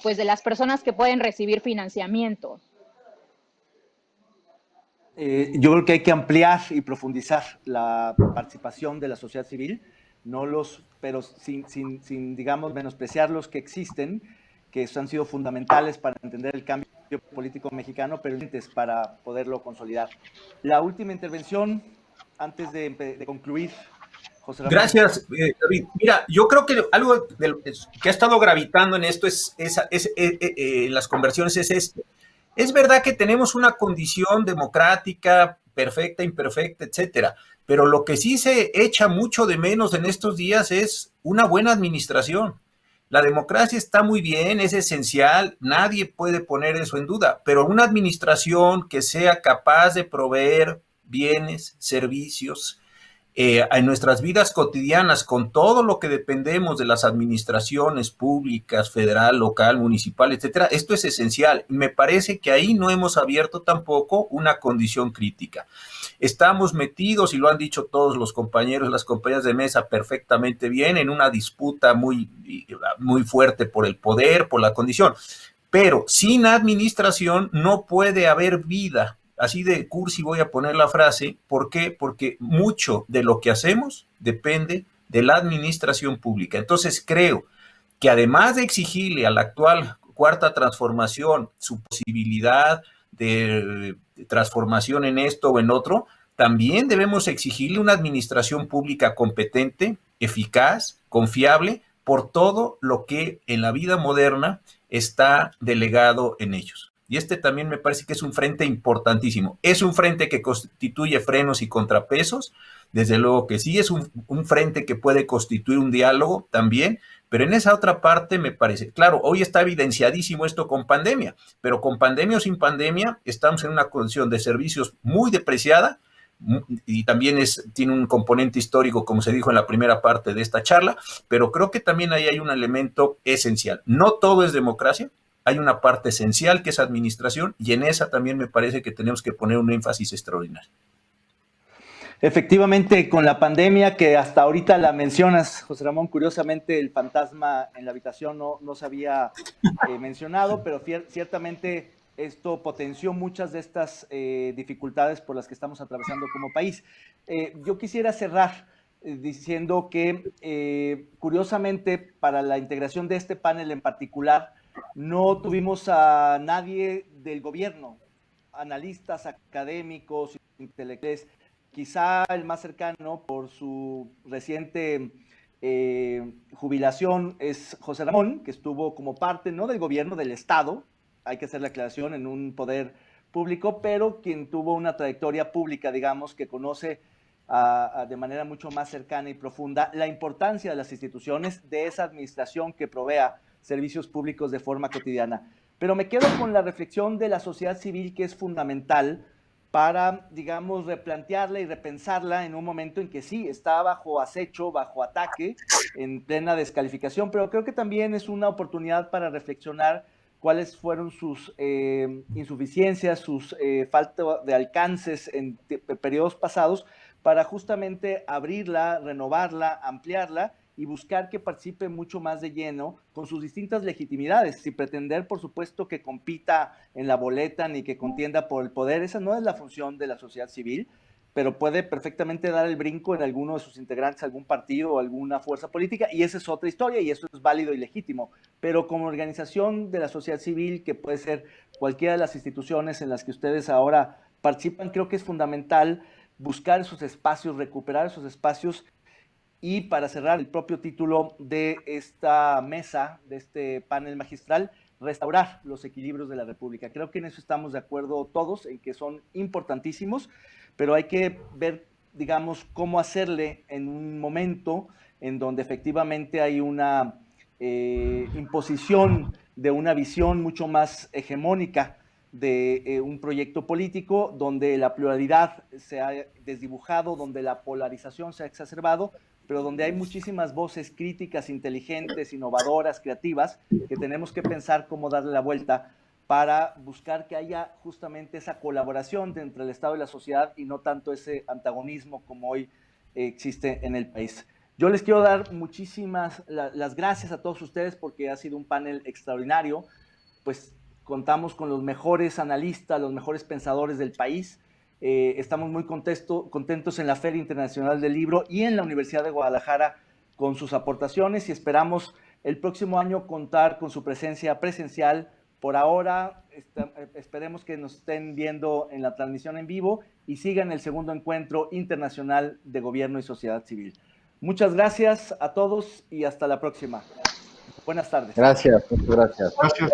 pues de las personas que pueden recibir financiamiento. Yo creo que hay que ampliar y profundizar la participación de la sociedad civil, pero sin, digamos, menospreciar los que existen, que han sido fundamentales para entender el cambio político mexicano, pero para poderlo consolidar. La última intervención, antes de concluir, José Ramón. Gracias, David. Mira, yo creo que algo que ha estado gravitando en esto las conversiones es esto. Es verdad que tenemos una condición democrática perfecta, imperfecta, etcétera, pero lo que sí se echa mucho de menos en estos días es una buena administración. La democracia está muy bien, es esencial, nadie puede poner eso en duda, pero una administración que sea capaz de proveer bienes, servicios, en nuestras vidas cotidianas, con todo lo que dependemos de las administraciones públicas, federal, local, municipal, etcétera, esto es esencial. Me parece que ahí no hemos abierto tampoco una condición crítica. Estamos metidos, y lo han dicho todos los compañeros, las compañeras de mesa perfectamente bien, en una disputa muy, muy fuerte por el poder, por la condición. Pero sin administración no puede haber vida. Así de cursi voy a poner la frase. ¿Por qué? Porque mucho de lo que hacemos depende de la administración pública. Entonces creo que además de exigirle a la actual cuarta transformación su posibilidad de transformación en esto o en otro, también debemos exigirle una administración pública competente, eficaz, confiable, por todo lo que en la vida moderna está delegado en ellos. Y este también me parece que es un frente importantísimo. Es un frente que constituye frenos y contrapesos, desde luego que sí, es un frente que puede constituir un diálogo también, pero en esa otra parte me parece, claro, hoy está evidenciadísimo esto con pandemia, pero con pandemia o sin pandemia estamos en una condición de servicios muy depreciada, y también tiene un componente histórico, como se dijo en la primera parte de esta charla, pero creo que también ahí hay un elemento esencial. No todo es democracia, hay una parte esencial que es administración, y en esa también me parece que tenemos que poner un énfasis extraordinario. Efectivamente, con la pandemia, que hasta ahorita la mencionas, José Ramón, curiosamente el fantasma en la habitación no se había mencionado, pero ciertamente esto potenció muchas de estas dificultades por las que estamos atravesando como país. Yo quisiera cerrar diciendo que, curiosamente, para la integración de este panel en particular, no tuvimos a nadie del gobierno, analistas, académicos, intelectuales. Quizá el más cercano por su reciente jubilación es José Ramón, que estuvo como parte no del gobierno, del Estado, hay que hacer la aclaración, en un poder público, pero quien tuvo una trayectoria pública, digamos, que conoce de manera mucho más cercana y profunda la importancia de las instituciones, de esa administración que provea servicios públicos de forma cotidiana. Pero me quedo con la reflexión de la sociedad civil, que es fundamental para, digamos, replantearla y repensarla en un momento en que sí, está bajo acecho, bajo ataque, en plena descalificación, pero creo que también es una oportunidad para reflexionar cuáles fueron sus insuficiencias, sus falta de alcances en periodos pasados, para justamente abrirla, renovarla, ampliarla y buscar que participe mucho más de lleno con sus distintas legitimidades, sin pretender, por supuesto, que compita en la boleta ni que contienda por el poder. Esa no es la función de la sociedad civil, pero puede perfectamente dar el brinco en alguno de sus integrantes, algún partido o alguna fuerza política, y esa es otra historia, y eso es válido y legítimo. Pero como organización de la sociedad civil, que puede ser cualquiera de las instituciones en las que ustedes ahora participan, creo que es fundamental buscar esos espacios, recuperar esos espacios. Y para cerrar el propio título de esta mesa, de este panel magistral, restaurar los equilibrios de la República. Creo que en eso estamos de acuerdo todos, en que son importantísimos, pero hay que ver, digamos, cómo hacerle en un momento en donde efectivamente hay una imposición de una visión mucho más hegemónica de un proyecto político, donde la pluralidad se ha desdibujado, donde la polarización se ha exacerbado, pero donde hay muchísimas voces críticas, inteligentes, innovadoras, creativas, que tenemos que pensar cómo darle la vuelta para buscar que haya justamente esa colaboración entre el Estado y la sociedad, y no tanto ese antagonismo como hoy existe en el país. Yo les quiero dar muchísimas las gracias a todos ustedes, porque ha sido un panel extraordinario. Pues contamos con los mejores analistas, los mejores pensadores del país. Estamos muy contentos en la Feria Internacional del Libro y en la Universidad de Guadalajara con sus aportaciones, y esperamos el próximo año contar con su presencia presencial. Por ahora, esperemos que nos estén viendo en la transmisión en vivo y sigan el segundo encuentro internacional de gobierno y sociedad civil. Muchas gracias a todos y hasta la próxima. Buenas tardes. Gracias, muchas gracias. Gracias.